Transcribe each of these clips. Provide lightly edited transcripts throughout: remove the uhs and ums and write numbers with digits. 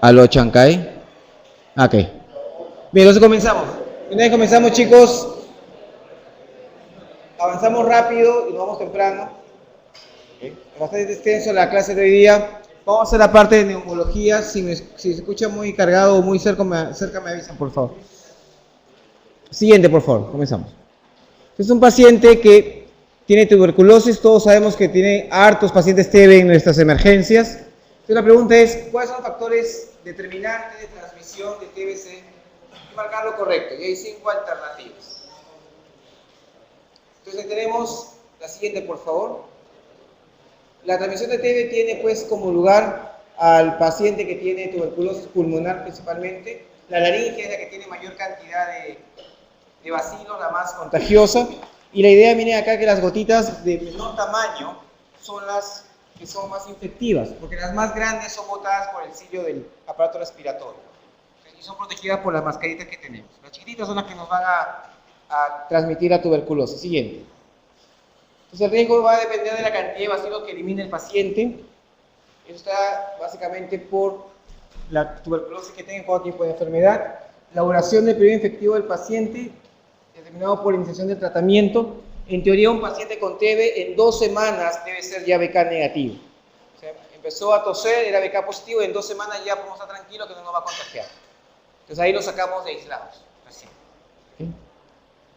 ¿Aló, Chancay? Ok. Bien, entonces comenzamos. Una vez comenzamos, chicos, avanzamos rápido y nos vamos temprano. Okay. Es bastante extenso la clase de hoy día. Vamos a hacer la parte de neumología. Si se escucha muy cargado o muy cerca me avisan, por favor. Siguiente, por favor. Comenzamos. Es un paciente que tiene tuberculosis. Todos sabemos que tiene hartos pacientes TB en nuestras emergencias. Entonces la pregunta es, ¿cuáles son los factores determinantes de transmisión de TBC? Hay que marcar lo correcto. Y hay 5 alternativas. Entonces tenemos la siguiente, por favor. La transmisión de TB tiene pues como lugar al paciente que tiene tuberculosis pulmonar principalmente. La laringe es la que tiene mayor cantidad de bacilos, la más contagiosa. Y la idea viene acá que las gotitas de menor tamaño son las que son más infectivas, porque las más grandes son botadas por el cillo del aparato respiratorio. Y son protegidas por las mascaritas que tenemos. Las chiquititas son las que nos van a transmitir la tuberculosis. Siguiente. Entonces el riesgo va a depender de la cantidad de bacilos que elimine el paciente. Eso está básicamente por la tuberculosis que tenga, cuánto tiempo de enfermedad, la duración del periodo infectivo del paciente, determinado por iniciación del tratamiento. En teoría, un paciente con TB en 2 semanas debe ser ya BK negativo. O sea, empezó a toser, era BK positivo, y en 2 semanas ya podemos estar tranquilos que no nos va a contagiar. Entonces ahí lo sacamos de aislados. Así. ¿Okay?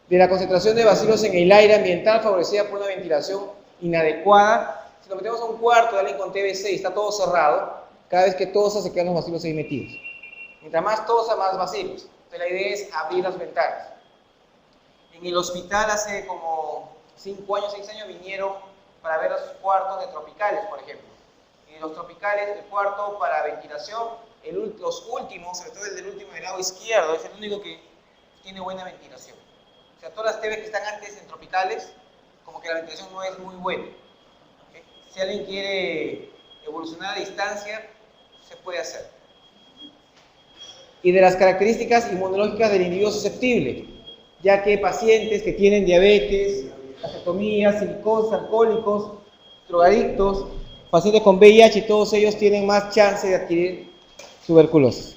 De la concentración de bacilos en el aire ambiental favorecida por una ventilación inadecuada. Si lo metemos a un cuarto de alguien con TBC y está todo cerrado, cada vez que tosa se quedan los bacilos ahí metidos. Mientras más tosa, más bacilos. Entonces la idea es abrir las ventanas. En el hospital hace como 5 años, 6 años vinieron para ver los cuartos de tropicales, por ejemplo. Y los tropicales, el cuarto para ventilación, los últimos, sobre todo el del último del lado izquierdo, es el único que tiene buena ventilación. O sea, todas las TB que están antes en tropicales, como que la ventilación no es muy buena. ¿Okay? Si alguien quiere evolucionar a distancia, se puede hacer. Y de las características inmunológicas del individuo susceptible, ya que pacientes que tienen diabetes, vasectomías, silicosis, alcohólicos, drogadictos, pacientes con VIH, y todos ellos tienen más chance de adquirir tuberculosis.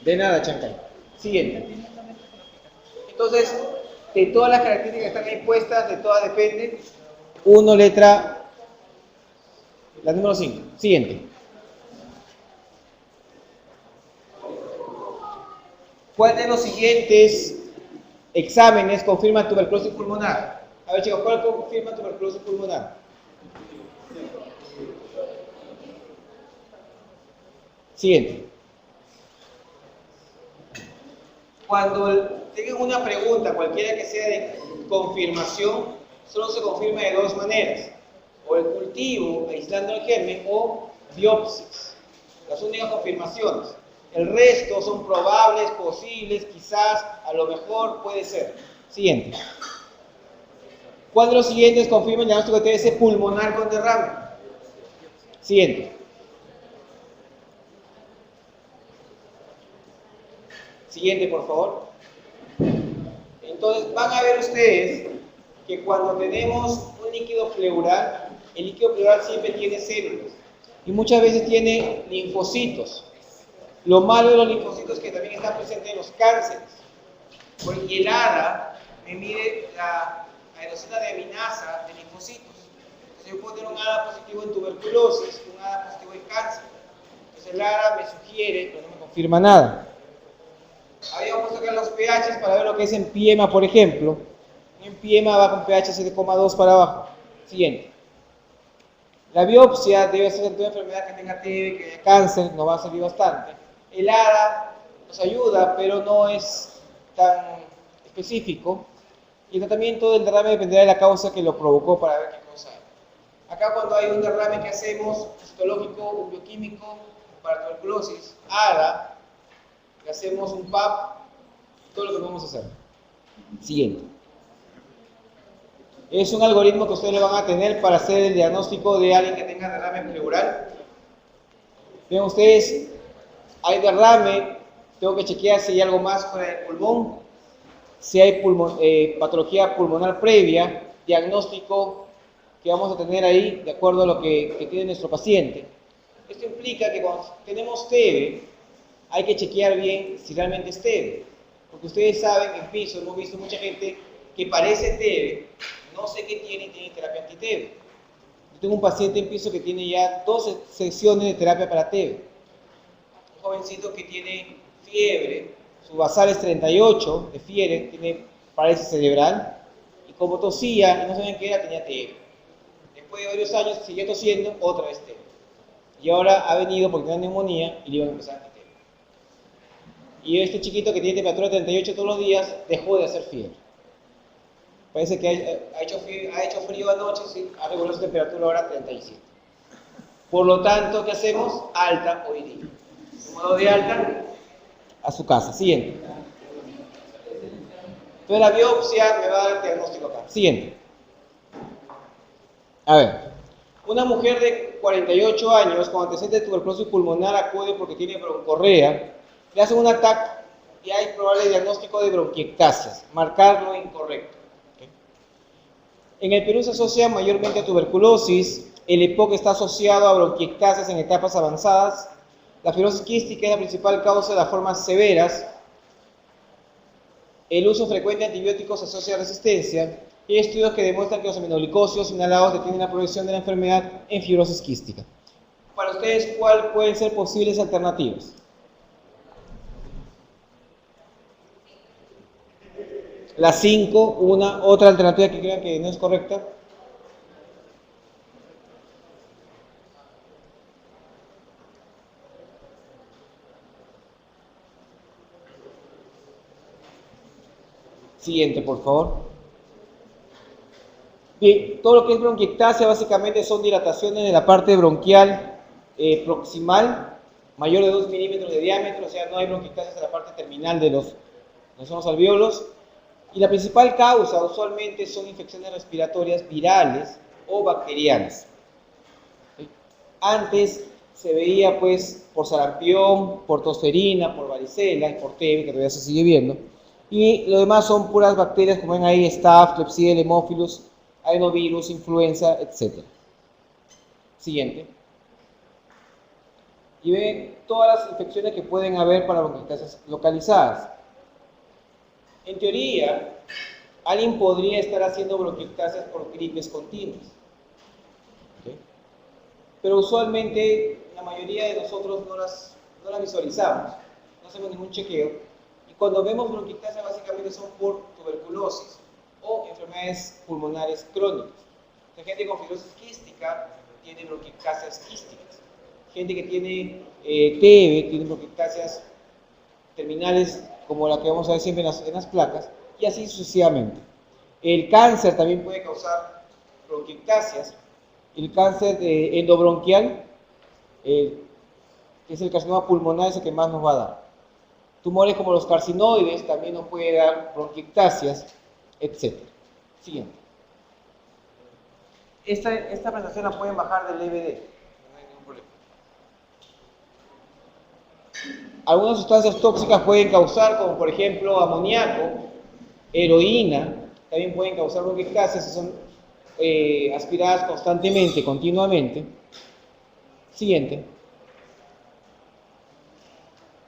De nada, Chancay. Siguiente. Entonces, de todas las características que están ahí puestas, de todas depende. 1, letra, la número 5. Siguiente. ¿Cuál de los siguientes exámenes confirma tuberculosis pulmonar? A ver, chicos, ¿cuál confirma tuberculosis pulmonar? Siguiente. Cuando tengan una pregunta, cualquiera que sea de confirmación, solo se confirma de 2 maneras. O el cultivo, aislando el germen, o biopsias. Las únicas confirmaciones. El resto son probables, posibles, quizás, a lo mejor, puede ser. Siguiente. ¿Cuál de los siguientes confirma el diagnóstico de TBC pulmonar con derrame? Siguiente. Siguiente, por favor. Entonces, van a ver ustedes que cuando tenemos un líquido pleural, el líquido pleural siempre tiene células. Y muchas veces tiene linfocitos. Lo malo de los linfocitos es que también están presentes en los cánceres. Porque el ADA me mide la adenosina de aminasa de linfocitos. Entonces yo puedo tener un ADA positivo en tuberculosis, un ADA positivo en cáncer. Entonces el ADA me sugiere, pero no me confirma nada. Habíamos puesto acá los pHs para ver lo que es empiema, por ejemplo. Un empiema va con pH 7,2 para abajo. Siguiente. La biopsia debe ser de toda enfermedad que tenga TB, que haya cáncer, nos va a servir bastante. El ADA nos ayuda, pero no es tan específico. Y el tratamiento del derrame dependerá de la causa que lo provocó para ver qué cosa hay. Acá cuando hay un derrame que hacemos, citológico, un bioquímico, para tuberculosis, ADA, le hacemos un PAP, todo lo que podemos hacer. Siguiente. Es un algoritmo que ustedes lo van a tener para hacer el diagnóstico de alguien que tenga derrame pleural. Ven ustedes, hay derrame, tengo que chequear si hay algo más fuera del pulmón, si hay patología pulmonar previa, diagnóstico que vamos a tener ahí de acuerdo a lo que tiene nuestro paciente. Esto implica que cuando tenemos TB, hay que chequear bien si realmente es TB. Porque ustedes saben, en piso hemos visto mucha gente que parece TB, no sé qué tiene y tiene terapia anti-TB. Yo tengo un paciente en piso que tiene ya 12 sesiones de terapia para TB. Un jovencito que tiene fiebre, su basal es 38 de fiebre, tiene parálisis cerebral, y como tosía y no sabían qué era, tenía TB. Después de varios años siguió tosiendo, otra vez TB. Y ahora ha venido porque tiene neumonía y le iban a empezar a TB. Y este chiquito que tiene temperatura 38 todos los días, dejó de hacer fiebre. Parece que ha hecho frío anoche, sí, ha regulado su temperatura ahora 37. Por lo tanto, ¿qué hacemos? Alta hoy día. En modo de alta, a su casa. Siguiente. Entonces la biopsia me va a dar el diagnóstico acá. Siguiente. A ver. Una mujer de 48 años con antecedentes de tuberculosis pulmonar acude porque tiene broncorrea. Le hacen un TAC y hay probable diagnóstico de bronquiectasias. Marcarlo incorrecto. ¿Okay? En el Perú se asocia mayormente a tuberculosis. El EPOC está asociado a bronquiectasias en etapas avanzadas. La fibrosis quística es la principal causa de las formas severas. El uso frecuente de antibióticos se asocia a resistencia. Y hay estudios que demuestran que los aminoglicosidos inhalados detienen la progresión de la enfermedad en fibrosis quística. Para ustedes, ¿cuáles pueden ser posibles alternativas? Las 5, otra alternativa que crean que no es correcta. Siguiente, por favor. Bien, todo lo que es bronquiectasia básicamente son dilataciones de la parte bronquial proximal, mayor de 2 milímetros de diámetro, o sea, no hay bronquiectasia en la parte terminal de los alvéolos. Y la principal causa usualmente son infecciones respiratorias virales o bacterianas. Antes se veía pues por sarampión, por tosferina, por varicela y por TB, que todavía se sigue viendo. Y lo demás son puras bacterias, como ven ahí, Staph, Klebsiella, Haemophilus, adenovirus, influenza, etc. Siguiente. Y ven todas las infecciones que pueden haber para bronquiectasias localizadas. En teoría, alguien podría estar haciendo bronquiectasias por gripes continuas. ¿Okay? Pero usualmente la mayoría de nosotros no las visualizamos, no hacemos ningún chequeo. Y cuando vemos bronquiectasias básicamente son por tuberculosis o enfermedades pulmonares crónicas. La gente con fibrosis quística tiene bronquiectasias quísticas. Gente que tiene TB tiene bronquiectasias terminales como la que vamos a ver siempre en las placas, y así sucesivamente. El cáncer también puede causar bronquiectasias. El cáncer endobronquial, que es el carcinoma pulmonar, es el que más nos va a dar. Tumores como los carcinoides también nos puede dar bronquiectasias, etc. Siguiente. Esta presentación la pueden bajar del DVD, no hay ningún problema. Algunas sustancias tóxicas pueden causar, como por ejemplo amoníaco, heroína, también pueden causar bronquiectasias si son aspiradas constantemente, continuamente. Siguiente.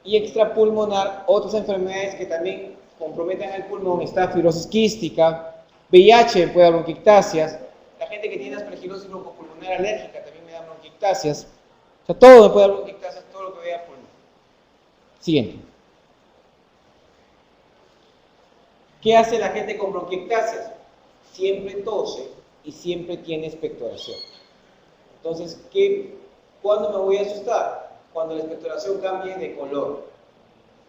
Y extrapulmonar, otras enfermedades que también comprometen el pulmón, está fibrosis quística, VIH puede dar bronquiectasias, la gente que tiene aspergilosis broncopulmonar alérgica también me da bronquiectasias, o sea, todo me puede dar bronquiectasias, todo lo que vea pulmón. Siguiente. ¿Qué hace la gente con bronquiectasias? Siempre tose y siempre tiene expectoración. Entonces, ¿cuándo me voy a asustar? Cuando la expectoración cambie de color.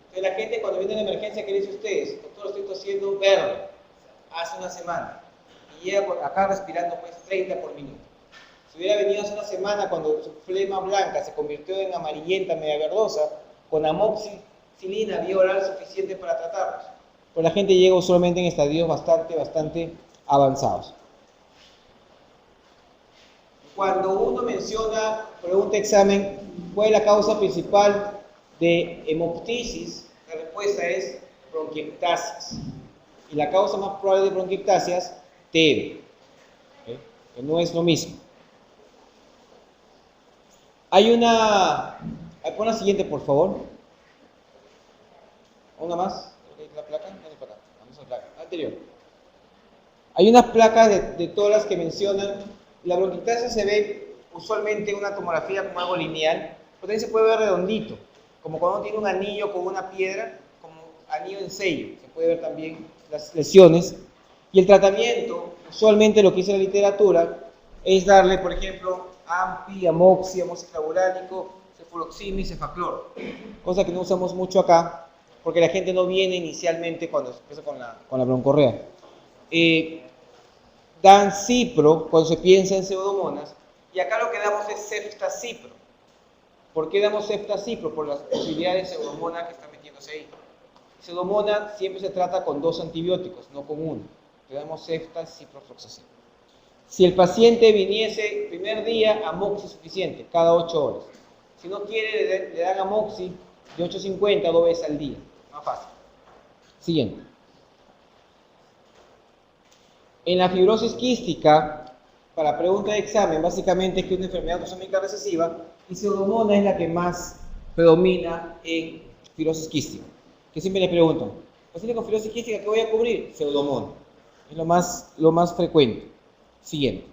Entonces, la gente cuando viene a la emergencia, ¿qué dice ustedes? Doctor, estoy tosiendo verde hace una semana y llega acá respirando pues 30 por minuto. Si hubiera venido hace una semana cuando su flema blanca se convirtió en amarillenta, media verdosa, con amoxicilina vía oral suficiente para tratarlos. Pero la gente llega usualmente en estadios bastante avanzados. Cuando uno menciona, pregunta examen, ¿cuál es la causa principal de hemoptisis? La respuesta es bronquiectasias. Y la causa más probable de bronquiectasias, TB. ¿Okay? Que no es lo mismo. Hay una... Pon la siguiente, por favor. Una más. ¿La placa? No, para acá. Vamos a la placa. Anterior. Hay unas placas de todas las que mencionan. La bronquiectasia se ve usualmente en una tomografía como algo lineal, pero también se puede ver redondito, como cuando uno tiene un anillo con una piedra, como anillo en sello. Se puede ver también las lesiones. Y el tratamiento, usualmente lo que dice la literatura, es darle, por ejemplo, AMPI, amoxi, amoxiclavulánico, cefuroxime y cefaclor, cosa que no usamos mucho acá, porque la gente no viene inicialmente cuando empieza con la broncorrea. Dan cipro cuando se piensa en pseudomonas, y acá lo que damos es ceftacipro. ¿Por qué damos ceftacipro? Por las posibilidades de pseudomonas que están metiéndose ahí. Pseudomonas siempre se trata con 2 antibióticos, no con 1. Le damos ceftacifloxacin. Si el paciente viniese el primer día, amoxi suficiente, cada 8 horas. Si no quiere, le dan amoxi de 850 2 veces al día. Más fácil. Siguiente. En la fibrosis quística, para pregunta de examen, básicamente es que es una enfermedad autosómica recesiva y pseudomonas es la que más predomina en fibrosis quística. Que siempre le preguntan, paciente con fibrosis quística, ¿qué voy a cubrir? Pseudomonas. Es lo más frecuente. Siguiente.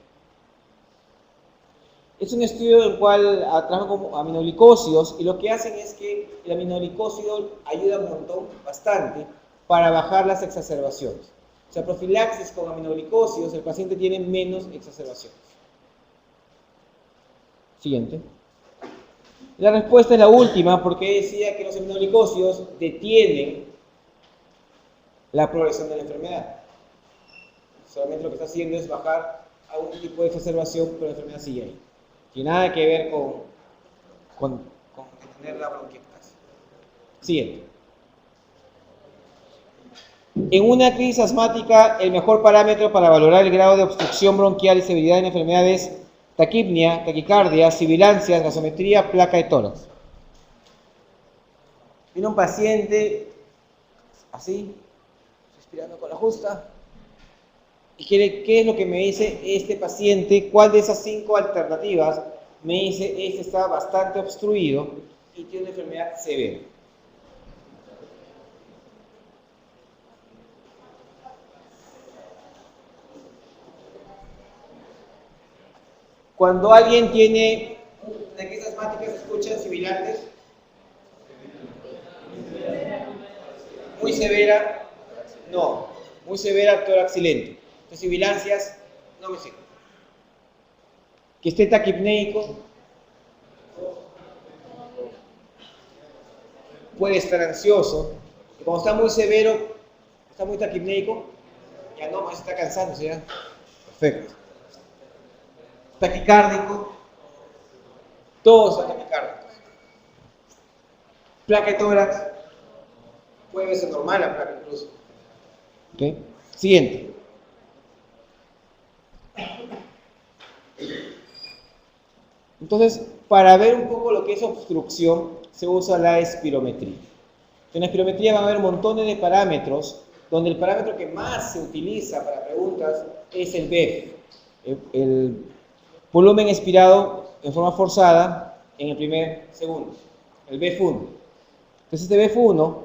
Es un estudio en el cual trabajan con aminoglicósidos y lo que hacen es que el aminoglicósido ayuda un montón, bastante, para bajar las exacerbaciones. O sea, profilaxis con aminoglicósidos, el paciente tiene menos exacerbaciones. Siguiente. La respuesta es la última, porque decía que los aminoglicósidos detienen la progresión de la enfermedad. Solamente lo que está haciendo es bajar a un tipo de exacerbación, pero la enfermedad sigue ahí. Tiene nada que ver con detener la bronquiectasia. Siguiente. En una crisis asmática, el mejor parámetro para valorar el grado de obstrucción bronquial y severidad de la enfermedad es taquipnia, taquicardia, sibilancias, gasometría, placa de tórax. Viene un paciente así, respirando con la justa. ¿Y qué es lo que me dice este paciente? ¿Cuál de esas 5 alternativas me dice este está bastante obstruido y tiene una enfermedad severa? Cuando alguien tiene una crisis asmática, ¿se escuchan sibilantes? Muy severa, no. Muy severa, toraxilento. Entonces, sibilancias, no me sirven. Que esté taquipneico, puede estar ansioso. Y cuando está muy severo, está muy taquipneico, ya no, más está cansándose ya. Perfecto. Taquicárdico, todos son taquicárdicos. Placa de tórax, puede ser normal la placa incluso. ¿Okay? Siguiente. Entonces, para ver un poco lo que es obstrucción, se usa la espirometría. En la espirometría van a haber montones de parámetros, donde el parámetro que más se utiliza para preguntas es el BEF, el volumen expirado en forma forzada en el primer segundo, el BEF1. Entonces, este BEF1,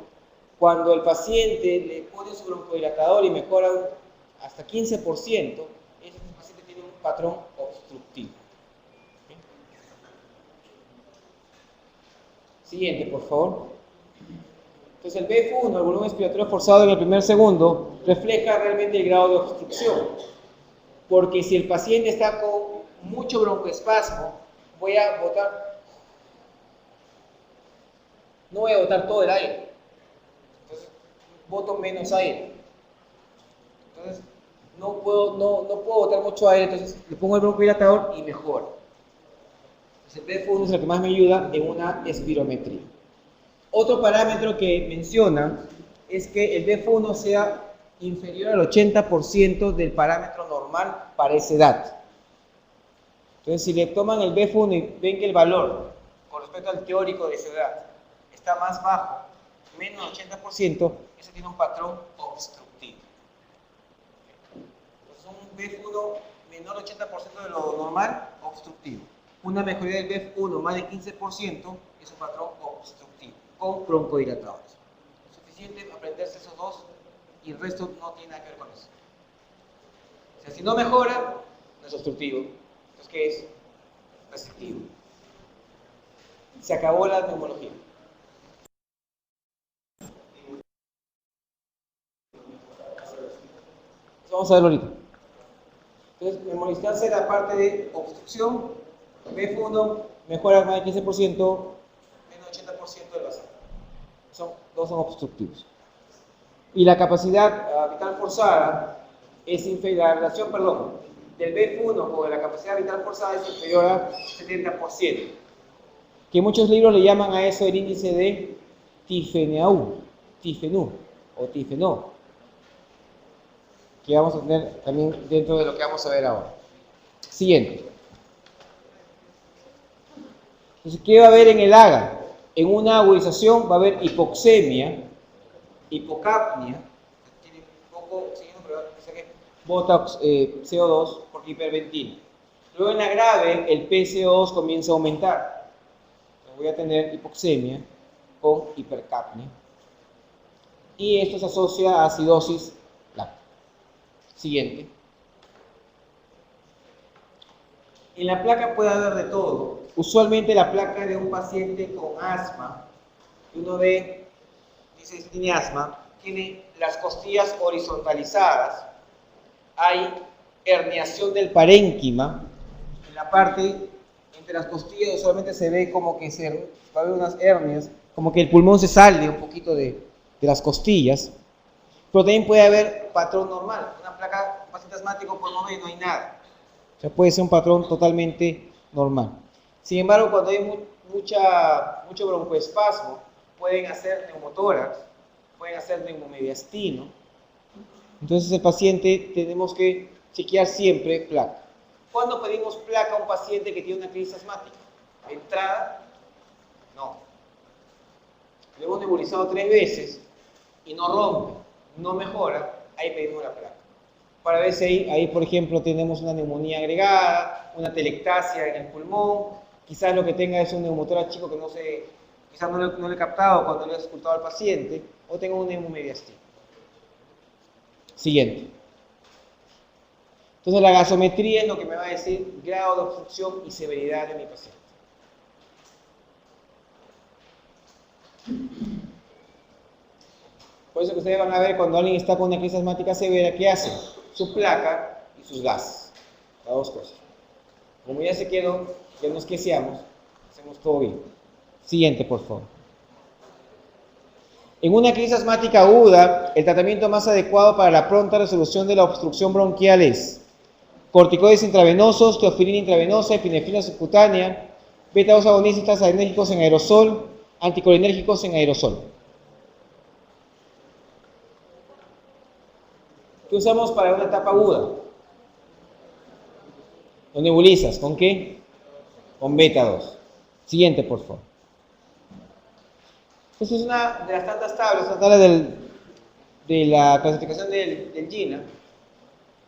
cuando el paciente le pone su broncodilatador y mejora hasta 15%, ese paciente tiene un patrón obstructivo. ¿Okay? Siguiente, por favor. Entonces, el BF1, el volumen expiratorio forzado en el primer segundo, refleja realmente el grado de obstrucción. Porque si el paciente está con mucho broncoespasmo, voy a botar, no voy a botar todo el aire. Entonces, boto menos aire. Entonces, no puedo botar mucho aire, entonces le pongo el broncodilatador y mejora. Entonces, el BF1 es el que más me ayuda en una espirometría. Otro parámetro que menciona es que el BF1 sea inferior al 80% del parámetro normal para esa edad. Entonces, si le toman el BF1 y ven que el valor con respecto al teórico de esa edad está más bajo, menos del 80%, ese tiene un patrón obstructivo. Entonces, un BF1 menor del 80% de lo normal, obstructivo. una mejoría del BEF1 más de 15% es un patrón obstructivo, con broncodilatadores. Es suficiente aprenderse esos dos y el resto no tiene nada que ver con eso. O sea, si no mejora, no es obstructivo. Entonces, ¿qué es? Restrictivo. Se acabó la neumología. Vamos a verlo ahorita. Entonces, memorizarse la parte de obstrucción, BEF1 mejora más del 15%, menos del 80% del basal. Dos son obstructivos. Y la capacidad vital forzada es inferior, la relación, del BEF1 con la capacidad vital forzada es inferior a 70%. Que muchos libros le llaman a eso el índice de Tifenau o Tifenó, que vamos a tener también dentro de lo que vamos a ver ahora. Siguiente. Entonces, ¿qué va a haber en el AGA? En una agudización va a haber hipoxemia, hipocapnia, tiene poco oxígeno, pero bota CO2 porque hiperventina. Luego en la grave, el PCO2 comienza a aumentar. Entonces, voy a tener hipoxemia con hipercapnia. Y esto se asocia a acidosis láctica. Siguiente. En la placa puede haber de todo. Usualmente la placa de un paciente con asma, uno ve, dice, tiene asma, tiene las costillas horizontalizadas, hay herniación del parénquima, en la parte entre las costillas usualmente se ve como que va a haber unas hernias, como que el pulmón se sale un poquito de las costillas, pero también puede haber patrón normal, una placa, un paciente asmático por no hay nada, o sea, puede ser un patrón totalmente normal. Sin embargo, cuando hay mucho broncoespasmo, pueden hacer neumotórax, pueden hacer neumomediastino. Entonces, el paciente tenemos que chequear siempre placa. ¿Cuándo pedimos placa a un paciente que tiene una crisis asmática? ¿De entrada? No. Lo hemos nebulizado 3 veces y no rompe, no mejora, ahí pedimos la placa. Para ver si ahí, por ejemplo, tenemos una neumonía agregada, una telectasia en el pulmón, quizás lo que tenga es un neumotórax chico que quizás no le he captado cuando le he escultado al paciente, o tenga un neumomediastino. Siguiente. Entonces la gasometría es lo que me va a decir grado de obstrucción y severidad de mi paciente. Por eso que ustedes van a ver cuando alguien está con una crisis asmática severa, ¿qué hace? Su placa y sus gases. Las dos cosas. Como ya se quedó, ya nos queseamos, hacemos todo bien. Siguiente, por favor. En una crisis asmática aguda, el tratamiento más adecuado para la pronta resolución de la obstrucción bronquial es corticoides intravenosos, teofilina intravenosa, epinefrina subcutánea, beta-2 agonistas adrenérgicos en aerosol, anticolinérgicos en aerosol. ¿Qué usamos para una etapa aguda? Lo nebulizas, ¿con qué? Con beta-2. Siguiente, por favor. Esta es una de las tantas tablas, de la clasificación del GINA,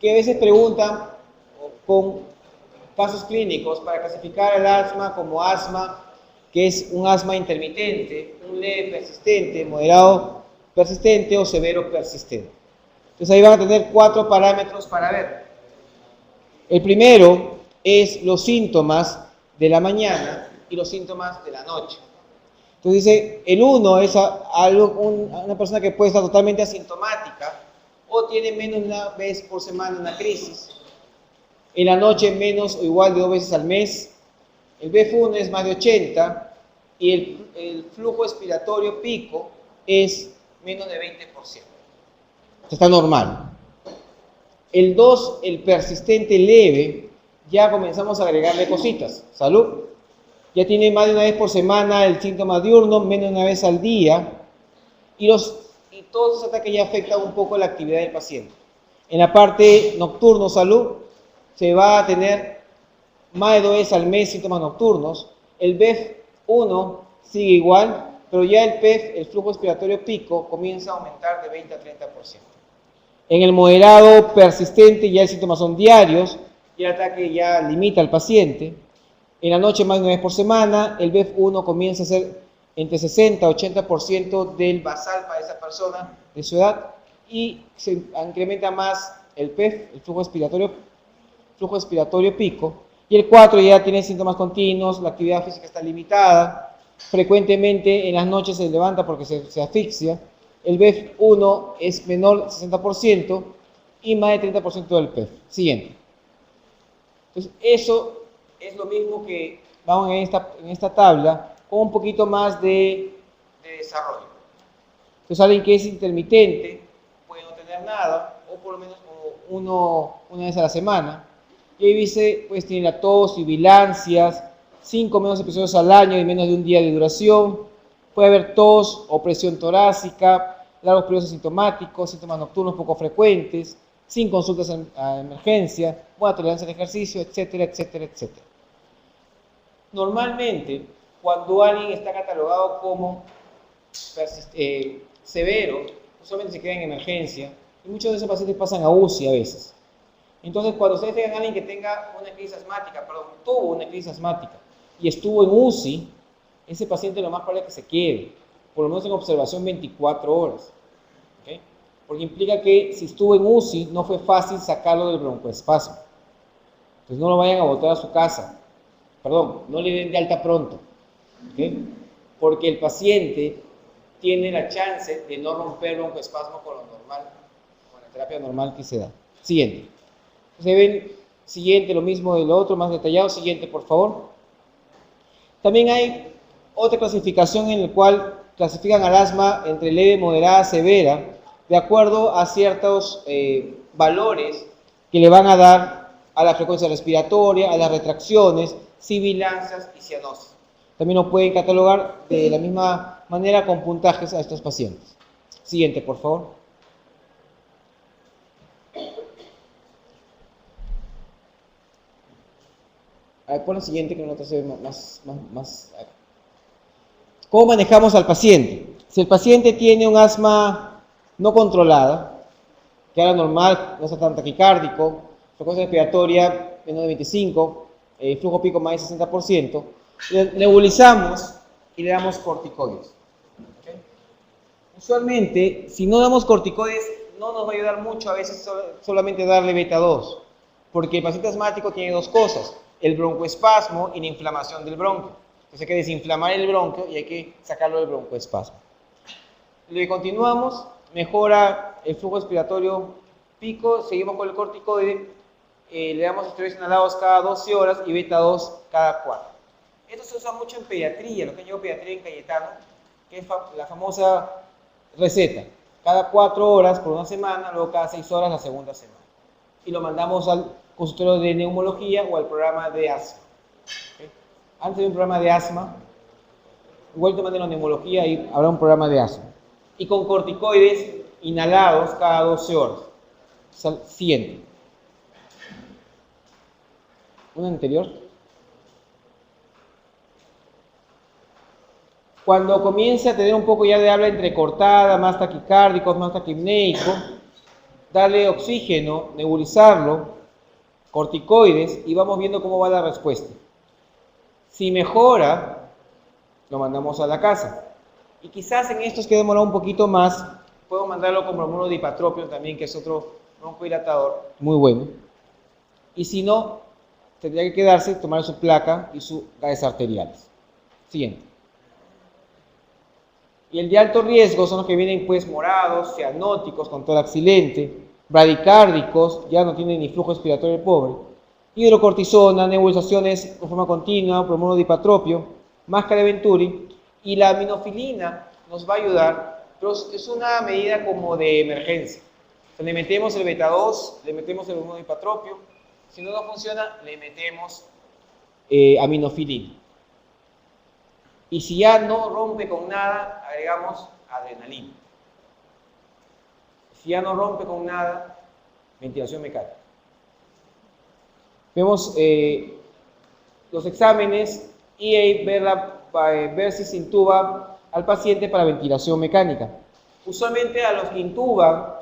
que a veces preguntan con casos clínicos para clasificar el asma como asma, que es un asma intermitente, un leve persistente, moderado persistente o severo persistente. Entonces ahí van a tener 4 parámetros para ver. El primero es los síntomas de la mañana y los síntomas de la noche. Entonces dice, el 1 es una persona que puede estar totalmente asintomática o tiene menos de una vez por semana una crisis. En la noche menos o igual de 2 veces al mes. El BEF1 es más de 80 y el flujo expiratorio pico es menos de 20%. Está normal. El 2, el persistente leve, ya comenzamos a agregarle cositas. Salud. Ya tiene más de una vez por semana el síntoma diurno, menos de una vez al día. Y todos esos ataques ya afectan un poco la actividad del paciente. En la parte nocturno, salud, se va a tener más de 2 veces al mes síntomas nocturnos. El BEF1 sigue igual, pero ya el PEF, el flujo expiratorio pico, comienza a aumentar de 20 a 30%. En el moderado persistente ya los síntomas son diarios y el ataque ya limita al paciente. En la noche más de una vez por semana, el BEF1 comienza a ser entre 60 y 80% del basal para esa persona de su edad y se incrementa más el PEF, el flujo expiratorio pico, y el 4 ya tiene síntomas continuos, la actividad física está limitada, frecuentemente en las noches se levanta porque se asfixia, el BEF1 es menor del 60% y más del 30% del PEF. Siguiente. Entonces, eso es lo mismo que vamos en esta tabla, con un poquito más de desarrollo. Entonces, alguien que es intermitente puede no tener nada, o por lo menos una vez a la semana. Y ahí dice, pues tiene la tos, sibilancias, 5 menos episodios al año y menos de un día de duración. Puede haber tos o presión torácica, largos periodos asintomáticos, síntomas nocturnos poco frecuentes, sin consultas a emergencia, buena tolerancia al ejercicio, etcétera, etcétera, etcétera. Normalmente, cuando alguien está catalogado como severo, usualmente se queda en emergencia, y muchos de esos pacientes pasan a UCI a veces. Entonces, cuando ustedes tengan a alguien que tenga una crisis asmática, tuvo una crisis asmática, y estuvo en UCI, ese paciente lo más probable es que se quede, por lo menos en observación 24 horas. ¿Okay? Porque implica que si estuvo en UCI, no fue fácil sacarlo del broncoespasmo. Entonces, no lo vayan a botar a su casa. Perdón, no le den de alta pronto. ¿Okay? Porque el paciente tiene la chance de no romper broncoespasmo con lo normal, con la terapia normal que se da. Siguiente. Entonces, ven, siguiente, lo mismo de lo otro, más detallado. Siguiente, por favor. También hay otra clasificación en la cual clasifican al asma entre leve, moderada, severa, de acuerdo a ciertos valores que le van a dar a la frecuencia respiratoria, a las retracciones, sibilancias y cianosis. También lo pueden catalogar de la misma manera con puntajes a estos pacientes. Siguiente, por favor. A ver, pon el siguiente que no te se ve más. ¿Cómo manejamos al paciente? Si el paciente tiene un asma no controlada, que era normal, no está tan taquicárdico, frecuencia respiratoria menos de 25, flujo pico más de 60%, nebulizamos y le damos corticoides. ¿Okay? Usualmente, si no damos corticoides, no nos va a ayudar mucho a veces solamente darle beta 2, porque el paciente asmático tiene dos cosas, el broncoespasmo y la inflamación del bronquio. Entonces hay que desinflamar el bronquio y hay que sacarlo del broncoespasmo. Le continuamos, mejora el flujo respiratorio pico, seguimos con el corticoide, le damos esteroides inhalados cada 12 horas y beta 2 cada 4. Esto se usa mucho en pediatría, lo que yo pediatría en Cayetano, que es la famosa receta. Cada 4 horas por una semana, luego cada 6 horas la segunda semana. Y lo mandamos al consultorio de neumología o al programa de asma. ¿Okay? Antes de un programa de asma, igual te manden la neumología y habrá un programa de asma. Y con corticoides inhalados cada 12 horas. Siguiente. Una anterior. Cuando comience a tener un poco ya de habla entrecortada, más taquicárdico, más taquipneico, darle oxígeno, nebulizarlo, corticoides y vamos viendo cómo va la respuesta. Si mejora, lo mandamos a la casa. Y quizás en estos que demora un poquito más, puedo mandarlo con bromuro de hipatropium también, que es otro broncodilatador muy bueno. Y si no, tendría que quedarse, tomar su placa y sus gases arteriales. Siguiente. Y el de alto riesgo son los que vienen pues morados, cianóticos, con tórax silente, bradicárdicos, ya no tienen ni flujo respiratorio pobre, hidrocortisona, nebulizaciones de forma continua, bromuro de hipatropio, máscara de Venturi, y la aminofilina nos va a ayudar, pero es una medida como de emergencia. O sea, le metemos el beta 2, le metemos el bromuro de hipatropio, si no funciona, le metemos aminofilina. Y si ya no rompe con nada, agregamos adrenalina. Si ya no rompe con nada, ventilación mecánica. Vemos los exámenes y ver si se intuba al paciente para ventilación mecánica. Usualmente a los que intuban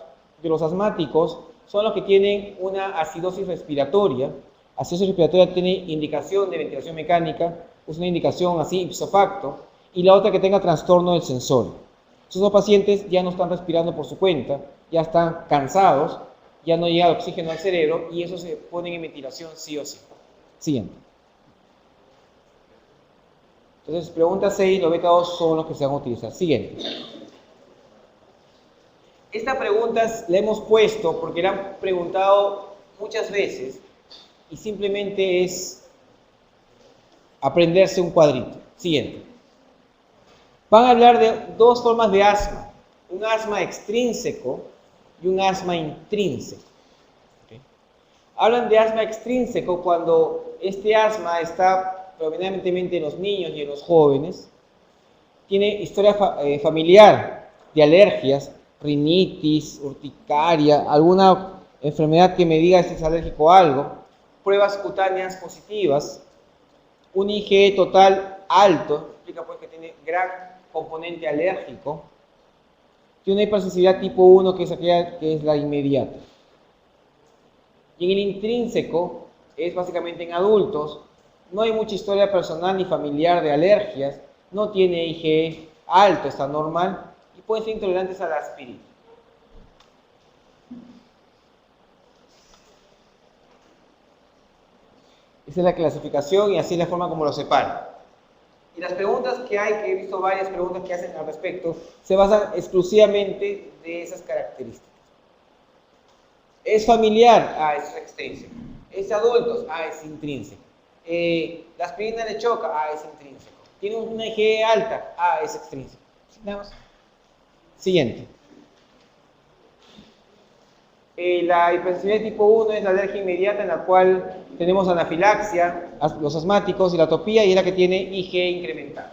de los asmáticos son los que tienen una acidosis respiratoria asfixia respiratoria tiene indicación de ventilación mecánica, es una indicación así ipso facto, y la otra que tenga trastorno del sensorio. Estos dos pacientes ya no están respirando por su cuenta, ya están cansados, ya no llega el oxígeno al cerebro y eso se pone en ventilación sí o sí. Siguiente. Entonces, pregunta 6, los beta-2 son los que se van a utilizar. Siguiente. Esta pregunta la hemos puesto porque la han preguntado muchas veces y simplemente es aprenderse un cuadrito. Siguiente. Van a hablar de dos formas de asma, un asma extrínseco y un asma intrínseco. ¿Okay? Hablan de asma extrínseco cuando este asma está predominantemente en los niños y en los jóvenes, tiene historia familiar de alergias, rinitis, urticaria, alguna enfermedad que me diga si es alérgico a algo, pruebas cutáneas positivas, un IgE total alto, explica pues que tiene gran componente alérgico, tiene una hipersensibilidad tipo 1 que es aquella que es la inmediata. Y en el intrínseco es básicamente en adultos, no hay mucha historia personal ni familiar de alergias, no tiene IgE alto, está normal y pueden ser intolerantes a la aspirina. Esa es la clasificación y así es la forma como lo separa. Y las preguntas que hay, que he visto varias preguntas que hacen al respecto, se basan exclusivamente de esas características. ¿Es familiar? Ah, es extrínseco. ¿Es de adultos? Ah, es intrínseco. ¿La aspirina le choca? Ah, es intrínseco. ¿Tiene una IgE alta? Ah, es extrínseco. Nada más. Siguiente. La hipersensibilidad tipo 1 es la alergia inmediata en la cual tenemos anafilaxia, los asmáticos y la atopía, y es la que tiene IgE incremental.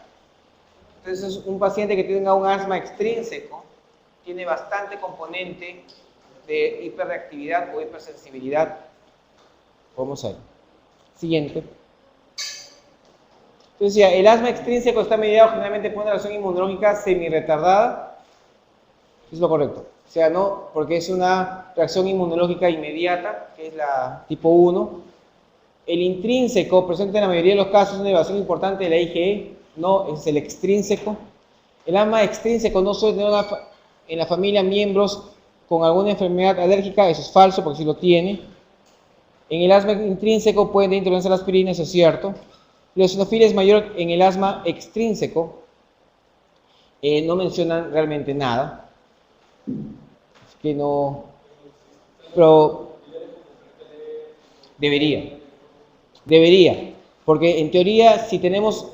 Entonces, un paciente que tenga un asma extrínseco tiene bastante componente de hiperreactividad o hipersensibilidad. Vamos a ver. Siguiente. Entonces, ya, el asma extrínseco está mediado generalmente por una reacción inmunológica semi-retardada. Es lo correcto. O sea, no, porque es una reacción inmunológica inmediata, que es la tipo 1. El intrínseco presenta en la mayoría de los casos una elevación importante de la IgE, no, es el extrínseco. El asma extrínseco no suele tener en la familia miembros con alguna enfermedad alérgica, eso es falso porque sí lo tiene. En el asma intrínseco pueden tener intolerancia a la aspirina, eso es cierto. La eosinofilia es mayor en el asma extrínseco, no mencionan realmente nada. Que no, pero debería, porque en teoría si tenemos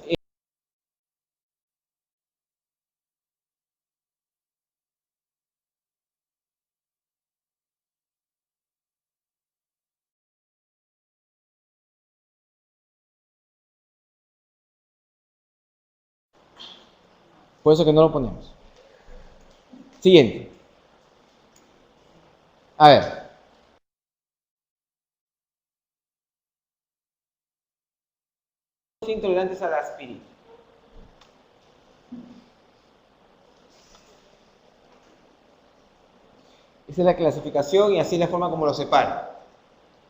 por eso que no lo ponemos. Siguiente. A ver. Intolerantes a la aspirina. Esa es la clasificación y así es la forma como lo separa.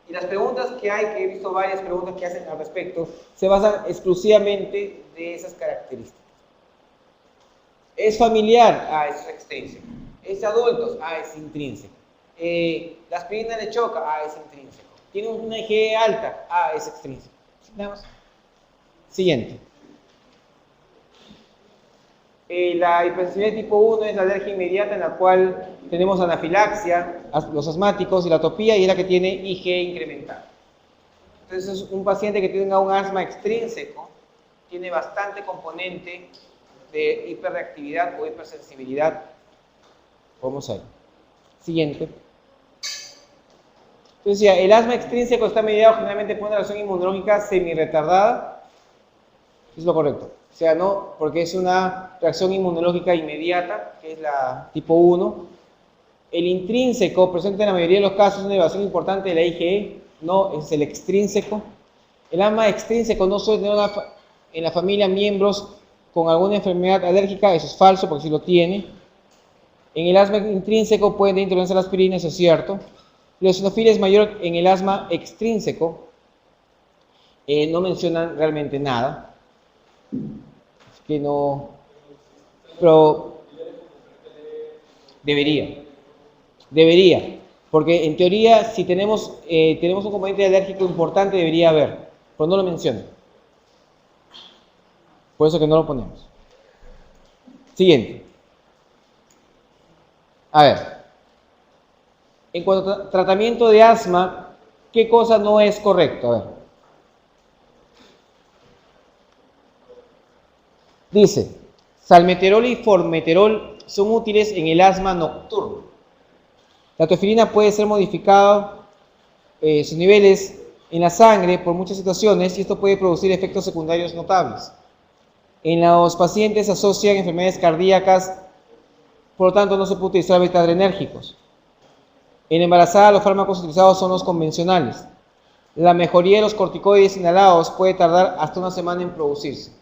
Y las preguntas que hay, que he visto varias preguntas que hacen al respecto, se basan exclusivamente de esas características. ¿Es familiar? Ah, es extrínseco. ¿Es de adultos? Ah, es intrínseco. ¿La aspirina le choca? Ah, es intrínseco. ¿Tiene una IgE alta? Ah, es extrínseco. Nada más. Siguiente. La hipersensibilidad tipo 1 es la alergia inmediata en la cual tenemos anafilaxia, los asmáticos y la atopía, y es la que tiene IgE incremental. Entonces, un paciente que tenga un asma extrínseco tiene bastante componente de hiperreactividad o hipersensibilidad. Vamos a ver. Siguiente. Entonces, ya, el asma extrínseco está mediado generalmente por una reacción inmunológica semi-retardada. Es lo correcto. O sea, no, porque es una reacción inmunológica inmediata, que es la tipo 1. El intrínseco presenta en la mayoría de los casos una elevación importante de la IgE, no, es el extrínseco. El asma extrínseco no suele tener en la familia miembros con alguna enfermedad alérgica, eso es falso porque sí lo tiene. En el asma intrínseco pueden tener intolerancia a la aspirina, eso es cierto. La eosinofilia es mayor en el asma extrínseco, No mencionan realmente nada. Así que no. Pero debería. Porque en teoría, si tenemos un componente alérgico importante, debería haber. Pero no lo menciona. Por eso que no lo ponemos. Siguiente. A ver. En cuanto a tratamiento de asma, ¿qué cosa no es correcto? A ver. Dice, salmeterol y formoterol son útiles en el asma nocturno. La teofilina puede ser modificado sus niveles en la sangre por muchas situaciones y esto puede producir efectos secundarios notables. En los pacientes se asocian enfermedades cardíacas, por lo tanto no se puede utilizar beta-adrenérgicos. En la embarazada los fármacos utilizados son los convencionales. La mejoría de los corticoides inhalados puede tardar hasta una semana en producirse.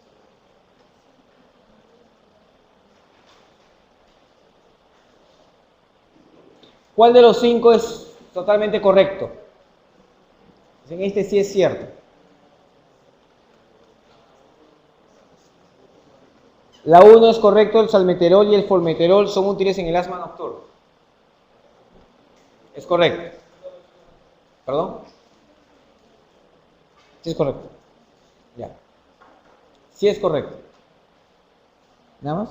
¿Cuál de los 5 es totalmente correcto? En este sí es cierto. La 1 es correcto, el salmeterol y el formoterol son útiles en el asma nocturno. Es correcto. ¿Perdón? Sí es correcto. Ya. Sí es correcto. ¿Nada más?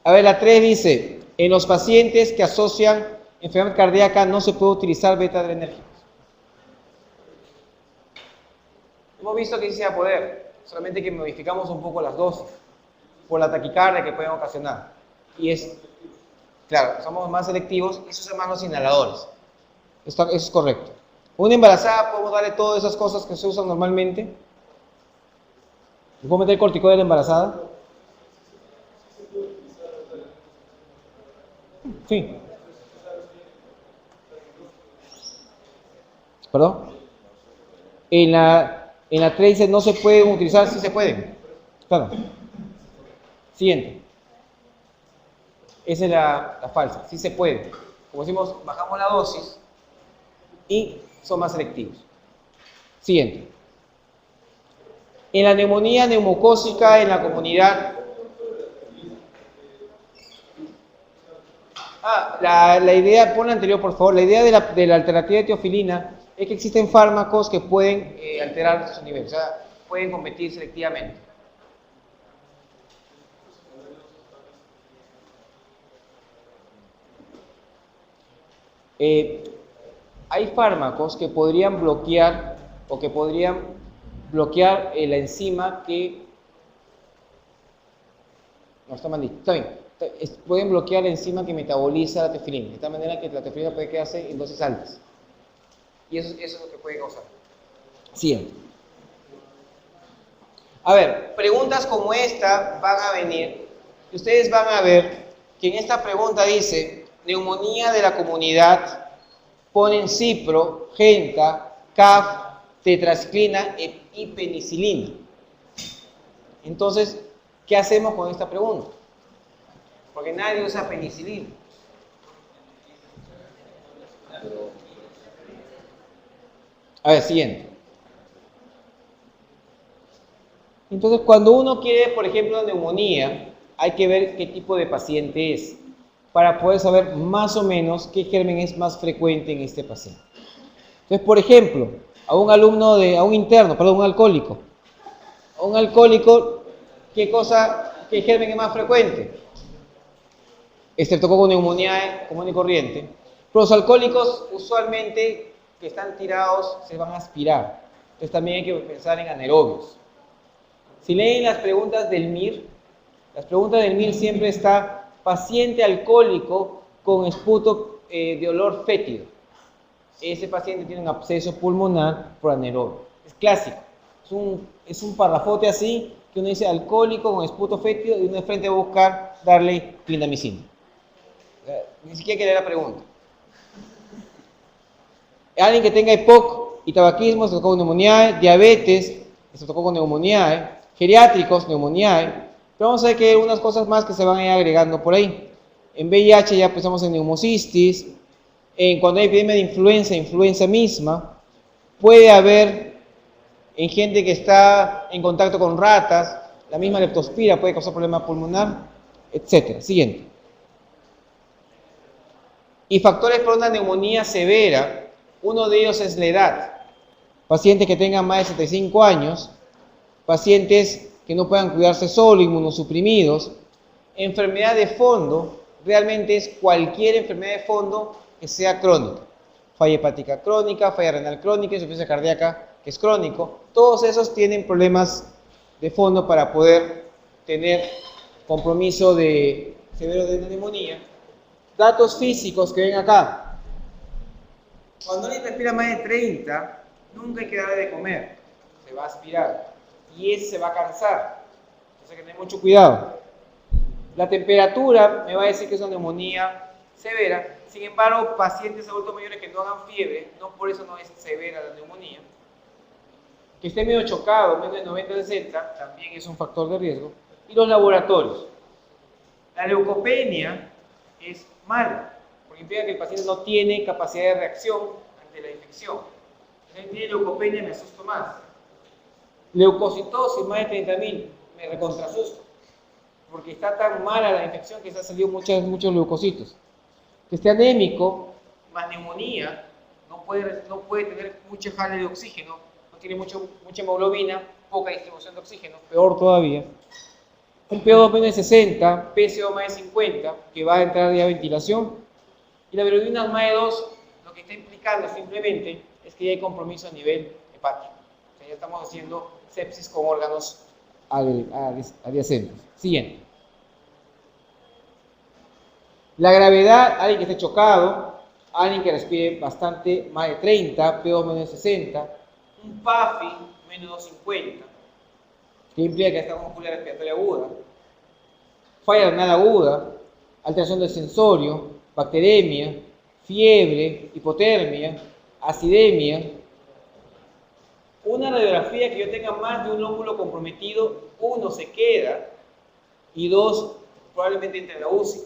A ver, la 3 dice, en los pacientes que asocian enfermedad cardíaca no se puede utilizar beta-adrenérgicos. Hemos visto que sí se va a poder, solamente que modificamos un poco las dosis por la taquicardia que pueden ocasionar. Y es, claro, somos más selectivos y se usan más los inhaladores. Eso es correcto. Una embarazada podemos darle todas esas cosas que se usan normalmente. ¿Puedo meter corticoide a la embarazada? Sí. ¿Perdón? En la 3 dice no se pueden utilizar, sí se pueden. Claro. Siguiente. Esa es la falsa, sí se puede. Como decimos, bajamos la dosis y son más selectivos. Siguiente. En la neumonía neumocócica en la comunidad. La idea, pon la anterior por favor, la idea de la alternativa de teofilina es que existen fármacos que pueden alterar su nivel, o sea, pueden competir selectivamente. Hay fármacos que podrían bloquear la enzima que... No, está mal dicho, está bien. Pueden bloquear la enzima que metaboliza la teofilina, de tal manera que la teofilina puede quedarse en dosis altas. Y eso es lo que puede causar. Siguiente. A ver, preguntas como esta van a venir. Y ustedes van a ver que en esta pregunta dice, neumonía de la comunidad, ponen cipro, genta, CAF, tetraciclina y penicilina. Entonces, ¿qué hacemos con esta pregunta? Porque nadie usa penicilina. A ver, siguiente. Entonces, cuando uno quiere, por ejemplo, una neumonía, hay que ver qué tipo de paciente es, para poder saber más o menos qué germen es más frecuente en este paciente. Entonces, por ejemplo, a un alcohólico, ¿qué germen es más frecuente? Estreptococcus pneumoniae común y corriente. Pero los alcohólicos usualmente que están tirados se van a aspirar. Entonces también hay que pensar en anaerobios. Si leen las preguntas del MIR, siempre está paciente alcohólico con esputo de olor fétido. Ese paciente tiene un absceso pulmonar por anaerobio. Es clásico. Es un parrafote así que uno dice alcohólico con esputo fétido y uno de frente va a buscar darle clindamicina. Ni siquiera hay que leer la pregunta. Alguien que tenga EPOC y tabaquismo, estreptococcus pneumoniae, diabetes, estreptococcus pneumoniae, geriátricos, pneumoniae. Pero vamos a ver que hay unas cosas más que se van a ir agregando por ahí. En VIH ya pensamos en neumocistis, Cuando hay epidemia de influenza misma, puede haber en gente que está en contacto con ratas, la misma leptospira puede causar problema pulmonar, etc. Siguiente. Y factores para una neumonía severa, uno de ellos es la edad. Pacientes que tengan más de 75 años, pacientes que no puedan cuidarse solo, inmunosuprimidos. Enfermedad de fondo, realmente es cualquier enfermedad de fondo que sea crónica. Falla hepática crónica, falla renal crónica, insuficiencia cardíaca que es crónico. Todos esos tienen problemas de fondo para poder tener compromiso severo de neumonía. Datos físicos que ven acá. Cuando alguien respira más de 30, nunca hay que darle de comer. Se va a aspirar y ese se va a cansar. Entonces hay que tener mucho cuidado. La temperatura me va a decir que es una neumonía severa. Sin embargo, pacientes adultos mayores que no hagan fiebre, no por eso no es severa la neumonía. Que esté medio chocado, menos de 90-60, también es un factor de riesgo. Y los laboratorios. La leucopenia es mala, porque implica que el paciente no tiene capacidad de reacción ante la infección. Si tiene leucopenia, me asusto más. Leucocitosis, más de 30.000, me recontrasusto, porque está tan mala la infección que se han salido muchos leucocitos. Que esté anémico, más neumonía, no puede tener mucha jale de oxígeno, no tiene mucha hemoglobina, poca distribución de oxígeno, peor todavía. Un PO2 menos de 60, PCO más de 50, que va a entrar ya a ventilación. Y la bilirrubina más de 2, lo que está implicando simplemente es que ya hay compromiso a nivel hepático. O sea, ya estamos haciendo sepsis con órganos adyacentes. Siguiente. La gravedad, alguien que esté chocado, alguien que respire bastante, más de 30, PO menos de 60, un PAFI menos de 250, que implica que está con falla respiratoria aguda, falla renal aguda, alteración del sensorio, bacteremia, fiebre, hipotermia, acidemia. Una radiografía que yo tenga más de un lóbulo comprometido, uno se queda y dos probablemente entre en la UCI.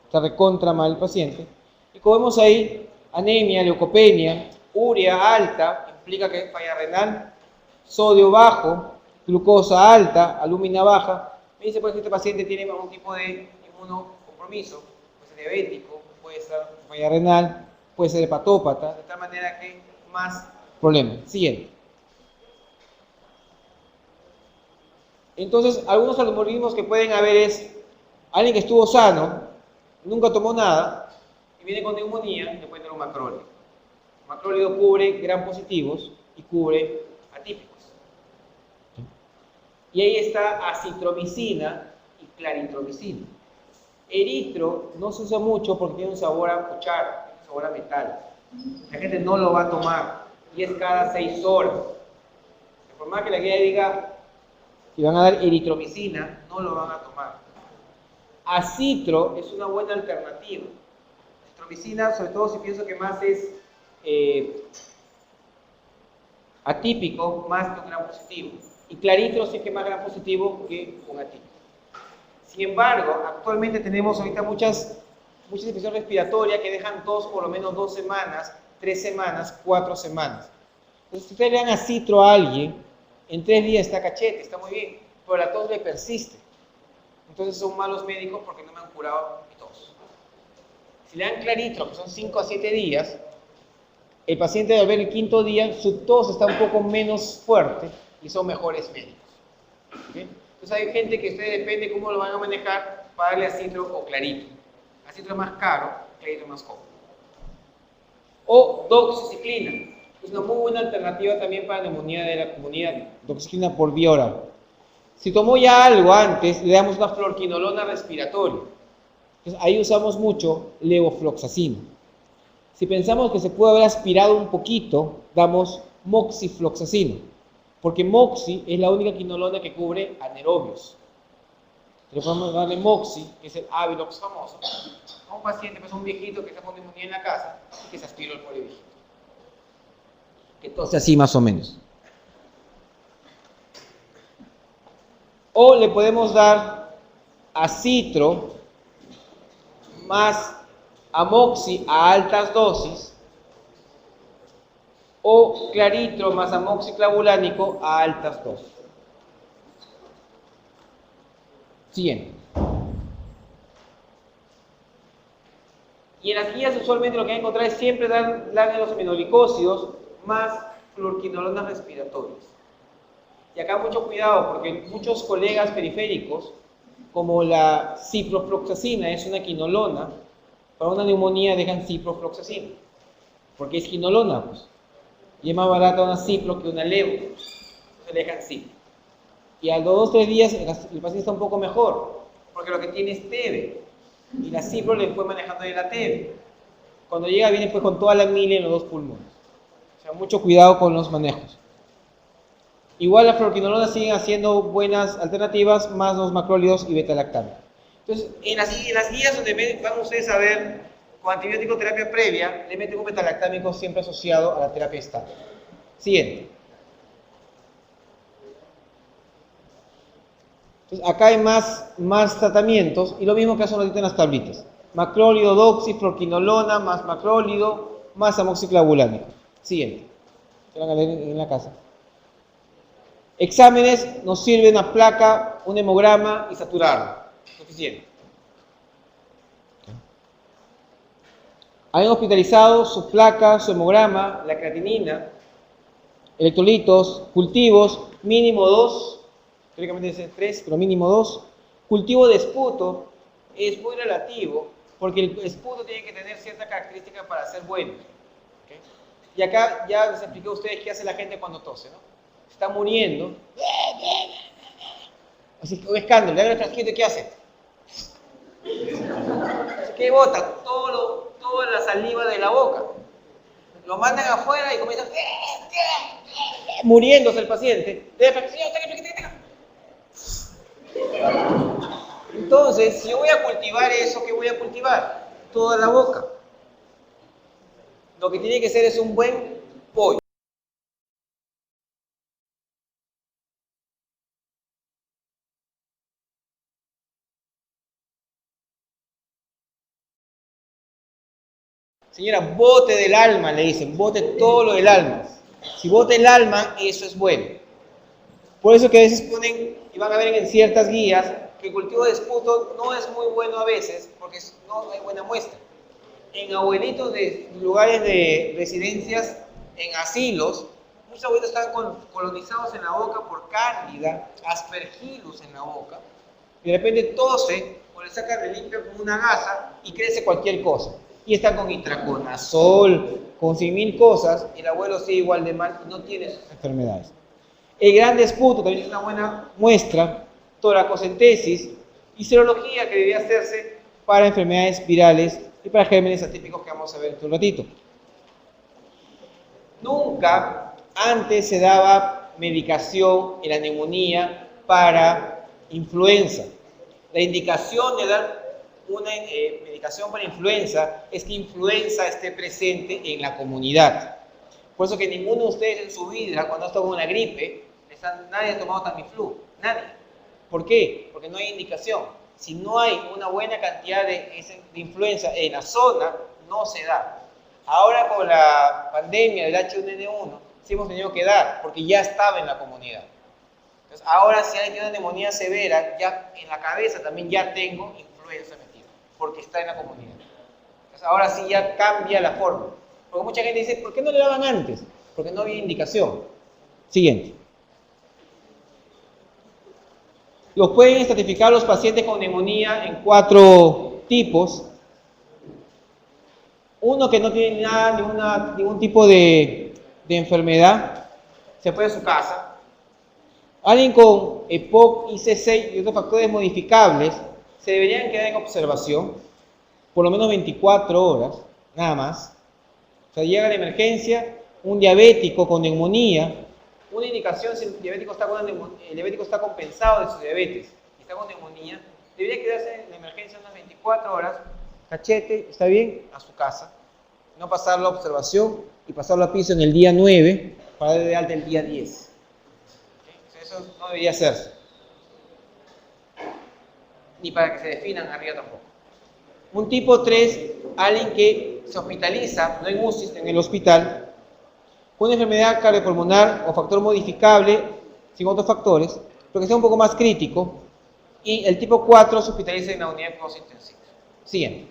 Está recontra mal el paciente. Y como vemos ahí, anemia, leucopenia, urea alta, implica que falla renal, sodio bajo, glucosa alta, albúmina baja. Me dice, pues, que este paciente tiene algún tipo de inmunocompromiso, puede ser diabético, puede ser falla renal, puede ser hepatópata, de tal manera que más problemas. Siguiente. Entonces, algunos algoritmos que pueden haber es alguien que estuvo sano, nunca tomó nada, y viene con neumonía, le puede tener un macrólido. El macrólido cubre gram positivos y cubre atípicos. Y ahí está acitromicina y claritromicina. Eritro no se usa mucho porque tiene un sabor a cuchara, un sabor a metal. La gente no lo va a tomar y es cada 6 horas. Por más que la guía diga que van a dar eritromicina, no lo van a tomar. Acitro es una buena alternativa. Acitromicina, sobre todo si pienso que más es atípico, más que un gram positivo. Y claritro sí que es más gram positivo que un atípico. Sin embargo, actualmente tenemos ahorita muchas infecciones respiratorias que dejan tos por lo menos 2 semanas, 3 semanas, 4 semanas. Entonces, si ustedes le dan acitro a alguien, en 3 días está cachete, está muy bien, pero la tos le persiste. Entonces son malos médicos porque no me han curado mi tos. Si le dan claritro, que son 5 a 7 días, el paciente al ver el 5.º día, su tos está un poco menos fuerte y son mejores médicos. ¿Okay? Entonces hay gente que usted depende cómo lo van a manejar para darle acitro o claritro. Acitro es más caro, claritro es más cómodo. O doxiciclina. Es una muy buena alternativa también para neumonía de la comunidad, doxiciclina por vía oral. Si tomó ya algo antes, le damos una fluorquinolona respiratoria. Entonces, ahí usamos mucho levofloxacina. Si pensamos que se puede haber aspirado un poquito, damos moxifloxacina, porque moxi es la única quinolona que cubre anaerobios. Le podemos darle moxi, que es el Avilox famoso, a un paciente, pues un viejito que está con neumonía en la casa y que se aspiró el pobre viejito. Que tose así más o menos. O le podemos dar acitro más amoxi a altas dosis o claritro más amoxiclavulánico a altas dosis. Siguiente. Y en las guías usualmente lo que hay que encontrar es siempre dar los aminoglicósidos más fluorquinolonas respiratorias. Y acá mucho cuidado porque muchos colegas periféricos, como la ciprofloxacina, es una quinolona, para una neumonía dejan ciprofloxacina, porque es quinolona, pues. Y es más barata una cipro que una levo, entonces le dejan cipro. Y a los 2 o 3 días el paciente está un poco mejor, porque lo que tiene es TB, y la cipro le fue manejando de la TB. Cuando llega viene pues con toda la mila en los 2 pulmones. O sea, mucho cuidado con los manejos. Igual las fluorquinolonas siguen haciendo buenas alternativas, más los macrólidos y beta-lactámicos. Entonces, en las guías donde van ustedes a ver con antibiótico terapia previa, le meten un beta-lactámico siempre asociado a la terapia estándar. Siguiente. Entonces, acá hay más tratamientos y lo mismo que hacen ahorita en las tablitas. Macrólido, doxy, fluorquinolona, más macrólido, más amoxiclavulánico. Siguiente. Se van a leer en la casa. Exámenes nos sirve una placa, un hemograma y saturarlo. Suficiente. Alguien hospitalizado, su placa, su hemograma, la creatinina, electrolitos, cultivos, mínimo 2, teóricamente debe ser 3, pero mínimo 2. Cultivo de esputo es muy relativo, porque el esputo tiene que tener cierta característica para ser bueno. ¿Okay? Y acá ya les expliqué a ustedes qué hace la gente cuando tose, ¿no? Está muriendo. Así que un escándalo, le dan el frasquito y ¿qué hace? ¿Qué bota? Toda la saliva de la boca. Lo mandan afuera y comienzan muriéndose el paciente. Entonces, si yo voy a cultivar eso, ¿qué voy a cultivar? Toda la boca. Lo que tiene que ser es un buen pollo. Señora, bote del alma, le dicen, bote todo lo del alma. Si bote el alma, eso es bueno. Por eso que a veces ponen, y van a ver en ciertas guías, que el cultivo de esputo no es muy bueno a veces, porque no hay buena muestra. En abuelitos de lugares de residencias, en asilos, muchos abuelitos están colonizados en la boca por cándida, aspergillus en la boca, y de repente tose, o le sacan de limpio con una gasa, y crece cualquier cosa. Y están con itraconazol, con 100.000 cosas, y el abuelo sigue igual de mal y no tiene esas enfermedades. El grande esputo también es una buena muestra, toracocentesis y serología que debería hacerse para enfermedades virales y para gérmenes atípicos que vamos a ver en un ratito. Nunca antes se daba medicación en la neumonía para influenza. La indicación de dar una medicación para influenza es que influenza esté presente en la comunidad. Por eso que ninguno de ustedes en su vida, cuando ha tomado una gripe, nadie ha tomado Tamiflu, nadie. ¿Por qué? Porque no hay indicación. Si no hay una buena cantidad de influenza en la zona, no se da. Ahora con la pandemia del H1N1, sí hemos tenido que dar, porque ya estaba en la comunidad. Entonces, ahora si alguien tiene una neumonía severa, ya en la cabeza también ya tengo influenza metida, porque está en la comunidad. Entonces, ahora sí ya cambia la forma. Porque mucha gente dice, ¿por qué no le daban antes? Porque no había indicación. Siguiente. Los pueden estratificar los pacientes con neumonía en 4 tipos. Uno que no tiene ningún tipo de enfermedad, se puede a su casa. Alguien con EPOC, IC6 y otros factores modificables se deberían quedar en observación por lo menos 24 horas, nada más. O sea, llega la emergencia, un diabético con neumonía, una indicación si el diabético está compensado de su diabetes y está con neumonía, debería quedarse en la emergencia unas 24 horas, cachete, está bien, a su casa. No pasar la observación y pasarlo a piso en el día 9 para darle de alta el día 10. ¿Okay? Eso no debería hacerse. Ni para que se definan arriba tampoco. Un tipo 3, alguien que se hospitaliza, no en UCI, en el hospital, con una enfermedad cardiopulmonar o factor modificable, sin otros factores, pero que sea un poco más crítico. Y el tipo 4 se hospitaliza en la unidad de cuidados intensivos. Siguiente.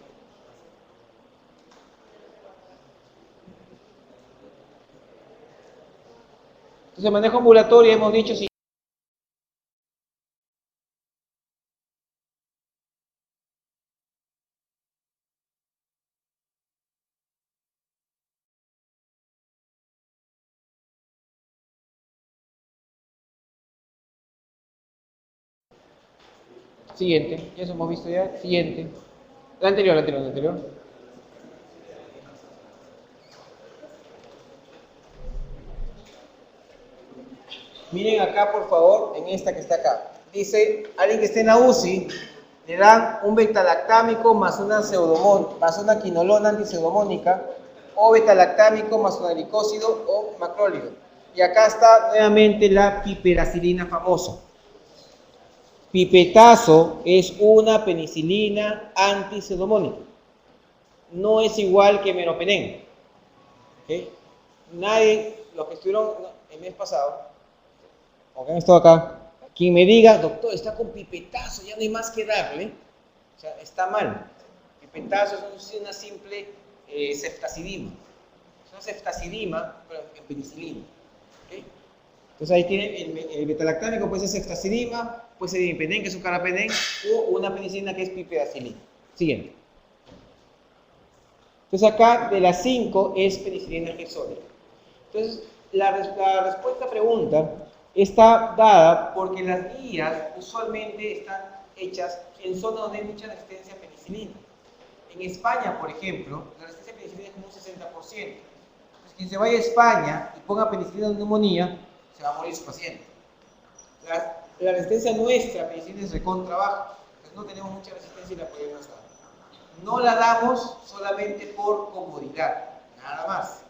Entonces, el manejo ambulatorio, hemos dicho, sí. Siguiente, ya eso hemos visto ya. Siguiente. La anterior. Miren acá, por favor, en esta que está acá. Dice, alguien que esté en la UCI, le dan un betalactámico más una quinolona antipseudomónica, o betalactámico más un glicósido o macrólido. Y acá está nuevamente la piperacilina famosa. Pipetazo es una penicilina antipseudomónica. No es igual que meropenem. ¿Okay? Nadie, los que estuvieron el mes pasado, o que han estado acá, quien me diga, doctor, está con pipetazo, ya no hay más que darle, o sea, está mal. Pipetazo es una simple ceftacidima. Es una ceftacidima, pero en penicilina. ¿Okay? Entonces ahí tienen el betalactámico, puede ser ceftacidima, puede ser imipenem, que es un carbapenem, o una penicilina que es pipedacilina. Siguiente. Entonces acá de las 5 es penicilina gesólica. Entonces la respuesta a pregunta está dada porque las guías usualmente están hechas en zonas donde hay mucha resistencia a penicilina. En España, por ejemplo, la resistencia a penicilina es como un 60%. Entonces, quien se vaya a España y ponga penicilina de neumonía, se va a morir su paciente. La resistencia nuestra a penicilina es recontra baja. Entonces no tenemos mucha resistencia y la podemos dar. No la damos solamente por comodidad, nada más.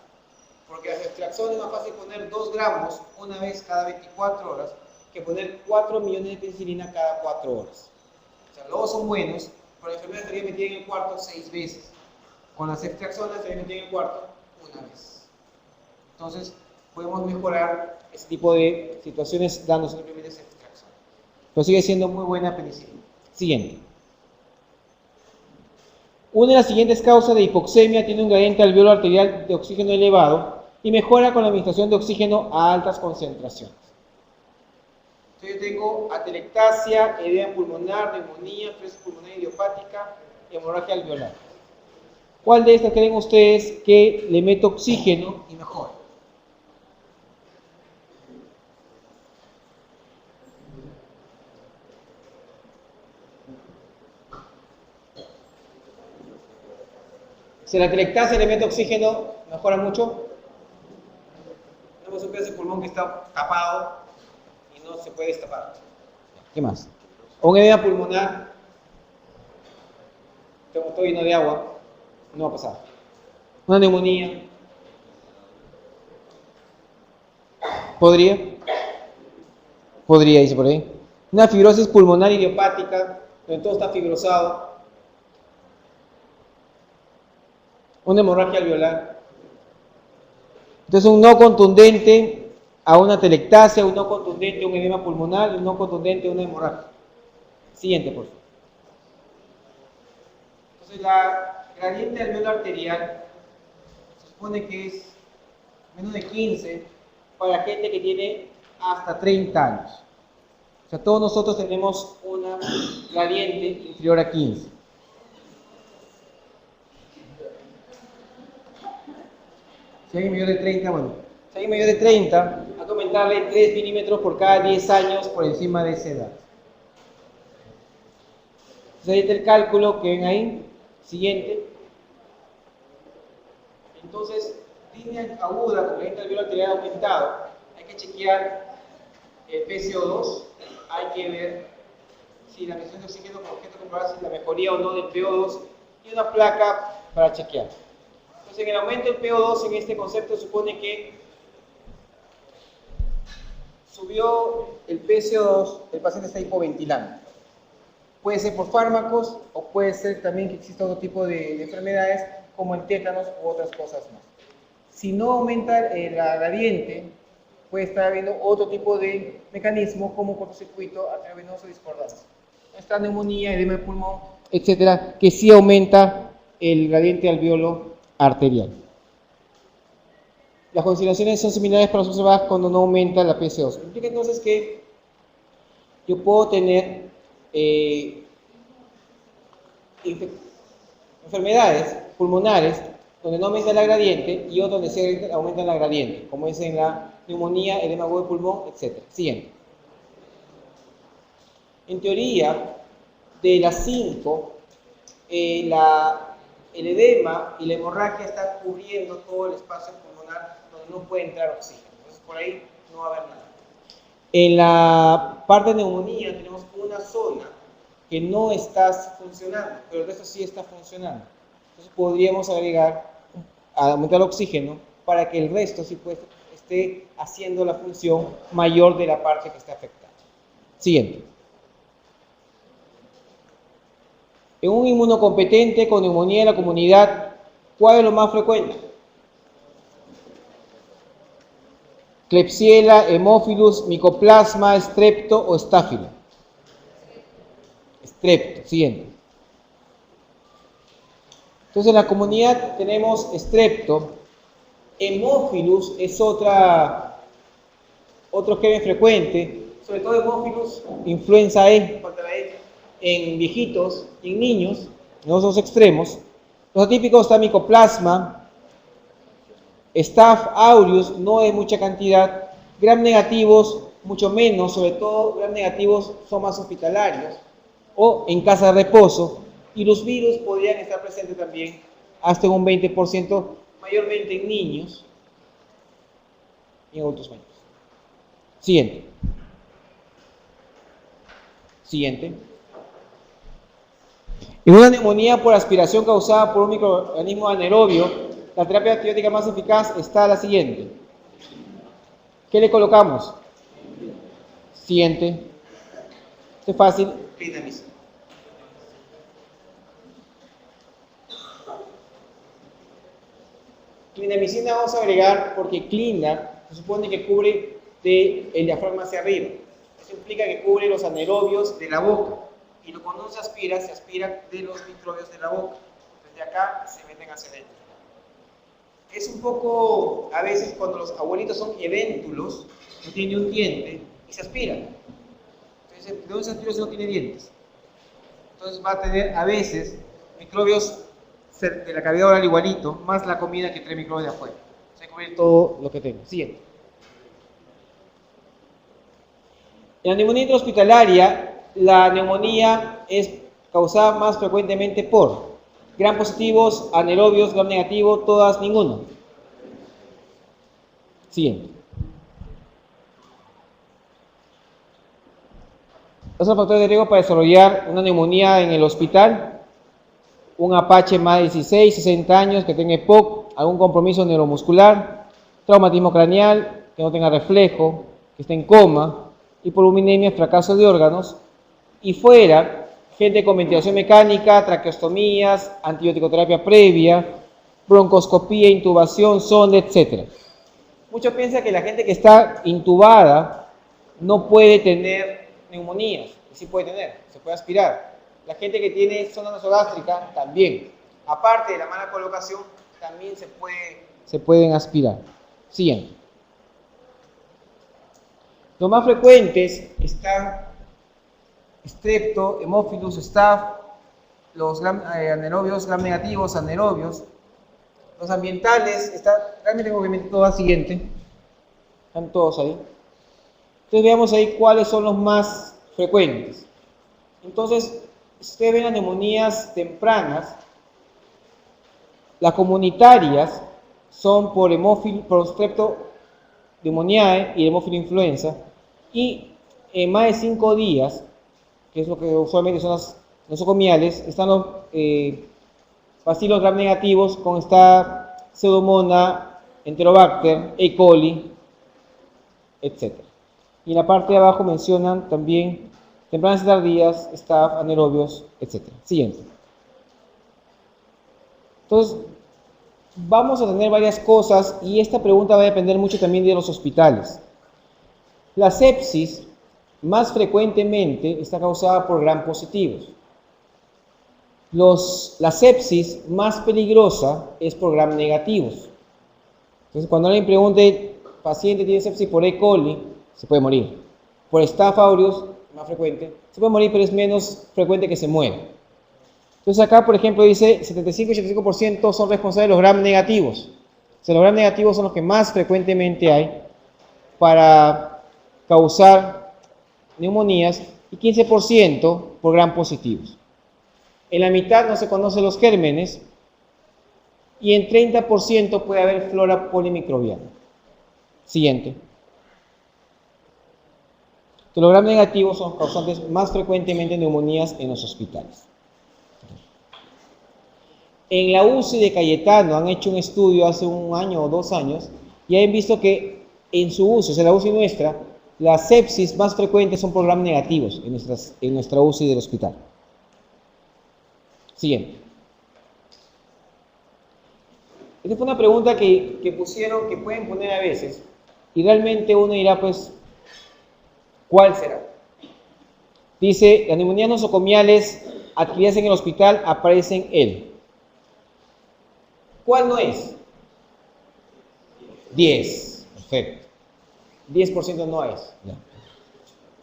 Porque la ceftriaxona es más fácil poner 2 gramos una vez cada 24 horas que poner 4 millones de penicilina cada 4 horas. O sea, los dos son buenos, pero la enfermedad estaría metida en el cuarto 6 veces. Con la ceftriaxona estaría metida en el cuarto una vez. Entonces, podemos mejorar ese tipo de situaciones dando simplemente ceftriaxona. Pero sigue siendo muy buena penicilina. Siguiente. Una de las siguientes causas de hipoxemia tiene un gradiente alveolo arterial de oxígeno elevado y mejora con la administración de oxígeno a altas concentraciones. Entonces yo tengo atelectasia, edema pulmonar, neumonía, fibrosis pulmonar idiopática, hemorragia alveolar. ¿Cuál de estas creen ustedes que le mete oxígeno y mejora? Si la atelectasia le mete oxígeno, ¿mejora mucho? Tenemos un pedazo de pulmón que está tapado y no se puede destapar. ¿Qué más? O un edema pulmonar, tengo todo lleno de agua, no va a pasar. Una neumonía, ¿podría? Podría, dice por ahí. Una fibrosis pulmonar idiopática, donde todo está fibrosado. Una hemorragia alveolar. Entonces un no contundente a una atelectasia, un no contundente a un edema pulmonar y un no contundente a una hemorragia. Siguiente, por favor. Entonces la gradiente alveolar arterial se supone que es menos de 15 para gente que tiene hasta 30 años. O sea, todos nosotros tenemos una gradiente inferior a 15. Si alguien mayor de 30, bueno, si alguien mayor de 30, hay que aumentarle 3 milímetros por cada 10 años por encima de esa edad. Entonces ahí está el cálculo que ven ahí. Siguiente. Entonces, línea aguda con gradiente alveolar arterial aumentado, hay que chequear el PCO2, hay que ver si la presión de oxígeno con objeto comprobar si la mejoría o no del PO2 y una placa para chequear. Entonces, en el aumento del PO2 en este concepto supone que subió el PCO2, el paciente está hipoventilando. Puede ser por fármacos o puede ser también que exista otro tipo de enfermedades como el tétanos u otras cosas más. Si no aumenta la gradiente, puede estar habiendo otro tipo de mecanismo como cortocircuito arteriovenoso discordante. Esta neumonía, edema de pulmón, etcétera, que sí aumenta el gradiente alveolo arterial. Las consideraciones son similares para las observadas cuando no aumenta la PCO2. Implica entonces que yo puedo tener enfermedades pulmonares donde no aumenta la gradiente y otros donde sí aumenta la gradiente, como es en la neumonía, edema agudo de pulmón, etc. Siguiente. En teoría, de las 5, el edema y la hemorragia están cubriendo todo el espacio pulmonar donde no puede entrar oxígeno. Entonces, por ahí no va a haber nada. En la parte de neumonía tenemos una zona que no está funcionando, pero el resto sí está funcionando. Entonces podríamos aumentar el oxígeno para que el resto sí esté haciendo la función mayor de la parte que está afectada. Siguiente. En un inmunocompetente con neumonía en la comunidad, ¿cuál es lo más frecuente? Klebsiella, Haemophilus, Mycoplasma, Strepto o Staphylo. Strepto, siguiente. Entonces en la comunidad tenemos Strepto. Haemophilus es otro germen frecuente, sobre todo Haemophilus, influenza E, contra E, en viejitos y en niños, en los dos extremos. Los atípicos está Mycoplasma, Staph aureus, no es mucha cantidad, gram negativos, mucho menos, sobre todo gram negativos son más hospitalarios o en casa de reposo, y los virus podrían estar presentes también hasta un 20%, mayormente en niños y en adultos mayores. Siguiente. Siguiente. En una neumonía por aspiración causada por un microorganismo anaerobio, la terapia antibiótica más eficaz está la siguiente. ¿Qué le colocamos? Siguiente. Esto es fácil. Clindamicina. Clindamicina vamos a agregar porque clinda se supone que cubre del diafragma hacia arriba. Eso implica que cubre los anaerobios de la boca. Y cuando uno se aspira de los microbios de la boca. Desde acá se meten hacia adentro. Es un poco, a veces cuando los abuelitos son edéntulos, no tiene un diente y se aspiran. Entonces, ¿de dónde se aspira si no tiene dientes? Entonces va a tener a veces microbios de la cavidad oral igualito, más la comida que trae microbios de afuera. O sea, cubrir todo lo que tengo. Siguiente. En la neumonía intrahospitalaria, la neumonía es causada más frecuentemente por gram positivos, anaerobios, gram negativo, todas, ninguno. Siguiente. Otros factores de riesgo para desarrollar una neumonía en el hospital: un Apache más de 16, 60 años, que tenga EPOC, algún compromiso neuromuscular, traumatismo craneal, que no tenga reflejo, que esté en coma, hipoluminemia, fracaso de órganos, y fuera, gente con ventilación mecánica, traqueostomías, antibiótico-terapia previa, broncoscopía, intubación, sonda, etc. Muchos piensan que la gente que está intubada no puede tener neumonías, y sí puede tener, se puede aspirar. La gente que tiene sonda nasogástrica también. Aparte de la mala colocación, también se pueden aspirar. Siguiente. Los más frecuentes están Strepto, Haemophilus, Staph, los anaerobios, gram negativos, anaerobios. Los ambientales, realmente obviamente todas siguiente. Están todos ahí. Entonces veamos ahí cuáles son los más frecuentes. Entonces, si ustedes ven las neumonías tempranas, las comunitarias son por Strepto pneumoniae y Haemophilus influenza, y en más de 5 días, que es lo que usualmente son las nosocomiales, están los bacilos gram negativos con esta Pseudomonas, Enterobacter, E. coli, etc. Y en la parte de abajo mencionan también tempranas y tardías, staph, anaerobios, etc. Siguiente. Entonces, vamos a tener varias cosas y esta pregunta va a depender mucho también de los hospitales. La sepsis más frecuentemente está causada por gram positivos. La sepsis más peligrosa es por gram negativos. Entonces, cuando alguien pregunte, paciente tiene sepsis por E. coli, se puede morir. Por Staph aureus, más frecuente, se puede morir, pero es menos frecuente que se muera. Entonces acá, por ejemplo, dice 75 y 85% son responsables de los gram negativos. O sea, los gram negativos son los que más frecuentemente hay para causar neumonías y 15% por gram positivos. En la mitad no se conocen los gérmenes y en 30% puede haber flora polimicrobiana. Siguiente. Los gram negativos son causantes más frecuentemente de neumonías en los hospitales. En la UCI de Cayetano han hecho un estudio hace 1 año o 2 años y han visto que en su UCI, o sea, la UCI nuestra, las sepsis más frecuentes son por gram negativos en nuestra UCI del hospital. Siguiente. Esta fue una pregunta que pusieron, que pueden poner a veces, y realmente uno dirá, pues, ¿cuál será? Dice, las neumonías nosocomiales adquiridas en el hospital aparecen en. ¿Cuál no es? 10. Perfecto. 10% no es. No.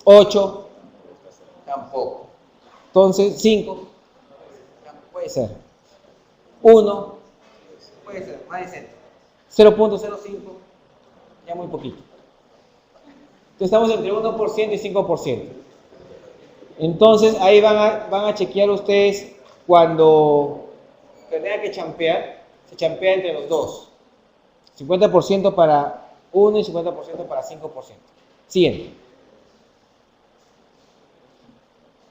8. Tampoco. Entonces, 5. Puede ser. 1. Puede ser. Más de 0.05. Ya muy poquito. Entonces estamos entre 1% y 5%. Entonces ahí van a chequear ustedes cuando tengan que champear. Se champea entre los dos. 50% para 1 y 50% para 5%. Siguiente.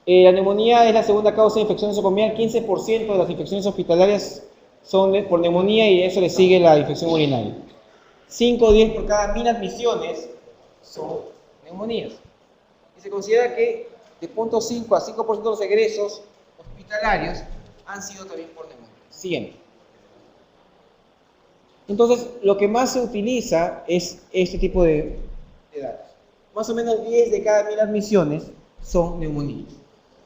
La neumonía es la segunda causa de infección nosocomial. 15% de las infecciones hospitalarias son por neumonía y a eso le sigue la infección urinaria. 5 o 10 por cada 1000 admisiones son neumonías. Y se considera que de 0.5 a 5% de los egresos hospitalarios han sido también por neumonía. Siguiente. Entonces, lo que más se utiliza es este tipo de datos. Más o menos 10 de cada 1000 admisiones son neumonías.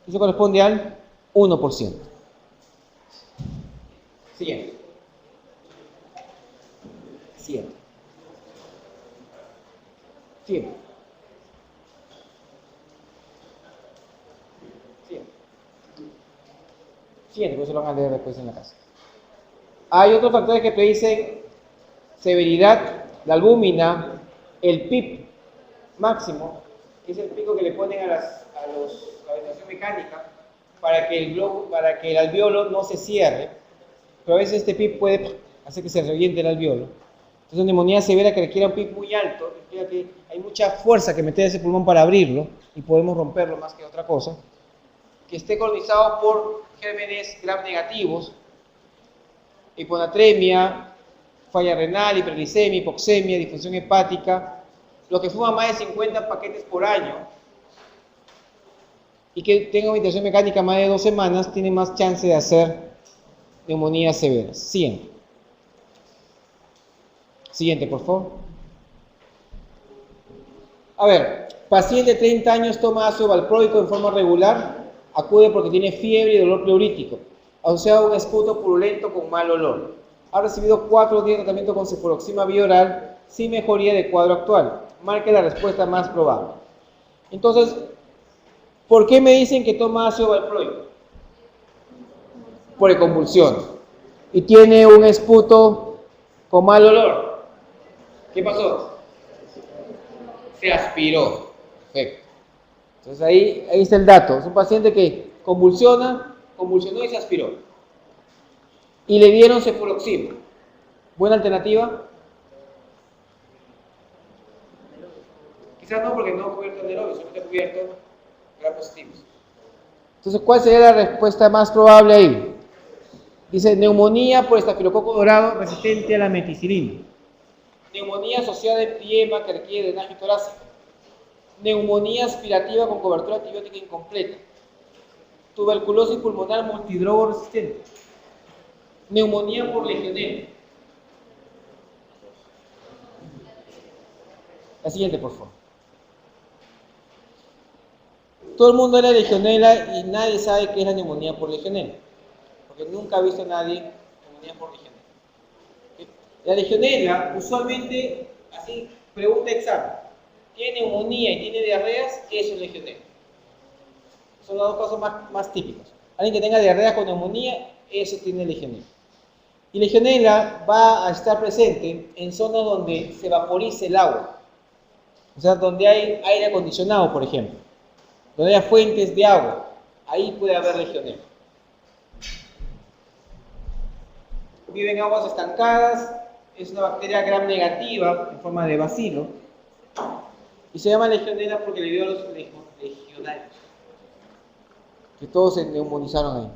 Eso corresponde al 1%. Siguiente. Siguiente. Siguiente. Siguiente, pues eso lo van a leer después en la casa. Hay otros factores que predicen severidad, la albúmina, el PIB máximo, que es el pico que le ponen a la ventilación mecánica para que el alveolo no se cierre, pero a veces este PIB puede hacer que se reviente el alveolo. Entonces, una neumonía severa que requiere un PIB muy alto, significa que hay mucha fuerza que meter ese pulmón para abrirlo y podemos romperlo más que otra cosa, que esté colonizado por gérmenes gram negativos, hiponatremia, falla renal, hiperglicemia, hipoxemia, disfunción hepática, los que fuman más de 50 paquetes por año y que tengan ventilación mecánica más de 2 semanas, tienen más chance de hacer neumonías severas. Siguiente. Siguiente, por favor. A ver, paciente de 30 años toma ácido valproico en forma regular, acude porque tiene fiebre y dolor pleurítico, asociado a un esputo purulento con mal olor. Ha recibido 4 días de tratamiento con cefuroxima bioral sin mejoría de cuadro actual. Marque la respuesta más probable. Entonces, ¿por qué me dicen que toma ácido valproico? Por convulsión. Y tiene un esputo con mal olor. ¿Qué pasó? Se aspiró. Perfecto. Entonces ahí está el dato. Es un paciente que convulsionó y se aspiró. Y le dieron cefuroxima. ¿Buena alternativa? Quizás no, porque no cubierto anaerobios, solo está cubierto gram positivos. Entonces, ¿cuál sería la respuesta más probable ahí? Dice neumonía por estafilococo dorado resistente a la meticilina. Neumonía asociada a empiema que requiere drenaje torácico. Neumonía aspirativa con cobertura antibiótica incompleta. Tuberculosis pulmonar multidrogo resistente. Neumonía por legionela. La siguiente, por favor. Todo el mundo era legionela y nadie sabe qué es la neumonía por legionela. Porque nunca ha visto a nadie neumonía por legionela. ¿Sí? La legionela, usualmente, así, pregunta examen. Tiene neumonía y tiene diarreas, eso es legionela. Son los dos casos más típicos. Alguien que tenga diarrea con neumonía, eso tiene legionela. Y legionela va a estar presente en zonas donde se vaporice el agua. O sea, donde hay aire acondicionado, por ejemplo. Donde haya fuentes de agua. Ahí puede haber legionela. Vive en aguas estancadas. Es una bacteria gram negativa en forma de bacilo. Y se llama legionela porque le dio a los legionarios. Que todos se neumonizaron ahí.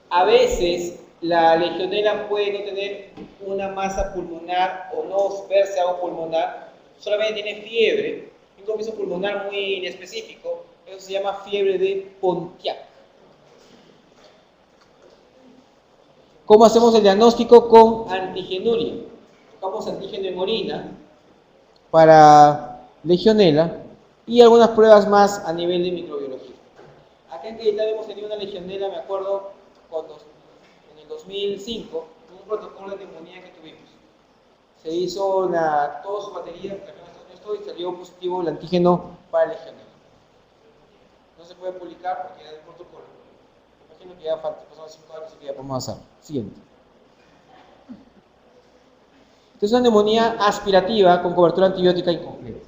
A veces la legionela puede no tener una masa pulmonar o no verse algo pulmonar, solamente tiene fiebre, un compromiso pulmonar muy inespecífico, eso se llama fiebre de Pontiac. ¿Cómo hacemos el diagnóstico? Con antigenuria. Tocamos antígeno en orina para legionela y algunas pruebas más a nivel de microbiología. Acá en Querétaro hemos tenido una legionela, me acuerdo, cuando en el 2005, un protocolo de neumonía que tuvimos. Se hizo toda su batería, y salió positivo el antígeno para legionela. No se puede publicar porque era el protocolo. Imagino que ya faltan 5 años y que ya podemos hacerlo. Siguiente. Esta es una neumonía aspirativa con cobertura antibiótica incompleta.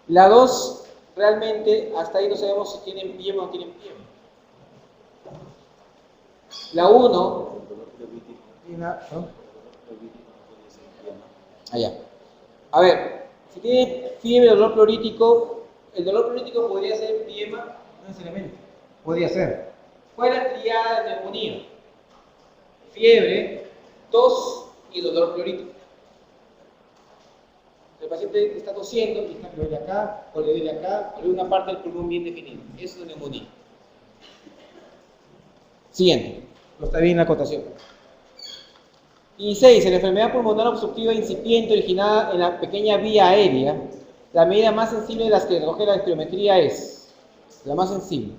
La 2, realmente, hasta ahí no sabemos si tienen piema o no tienen piema. La 1, a ver, si tiene fiebre o dolor pleurítico, el dolor pleurítico podría ser piema, no necesariamente, podría ser. ¿Cuál es la triada de neumonía? Fiebre, tos y dolor pleurítico. El paciente está tosiendo y está que le duele acá, o le duele acá, o le duele una parte del pulmón bien definida. Eso es neumonía. Siguiente. No está bien la acotación. Y 6. En la enfermedad pulmonar obstructiva incipiente originada en la pequeña vía aérea, la medida más sensible de las que recoge la espirometría es la más sensible.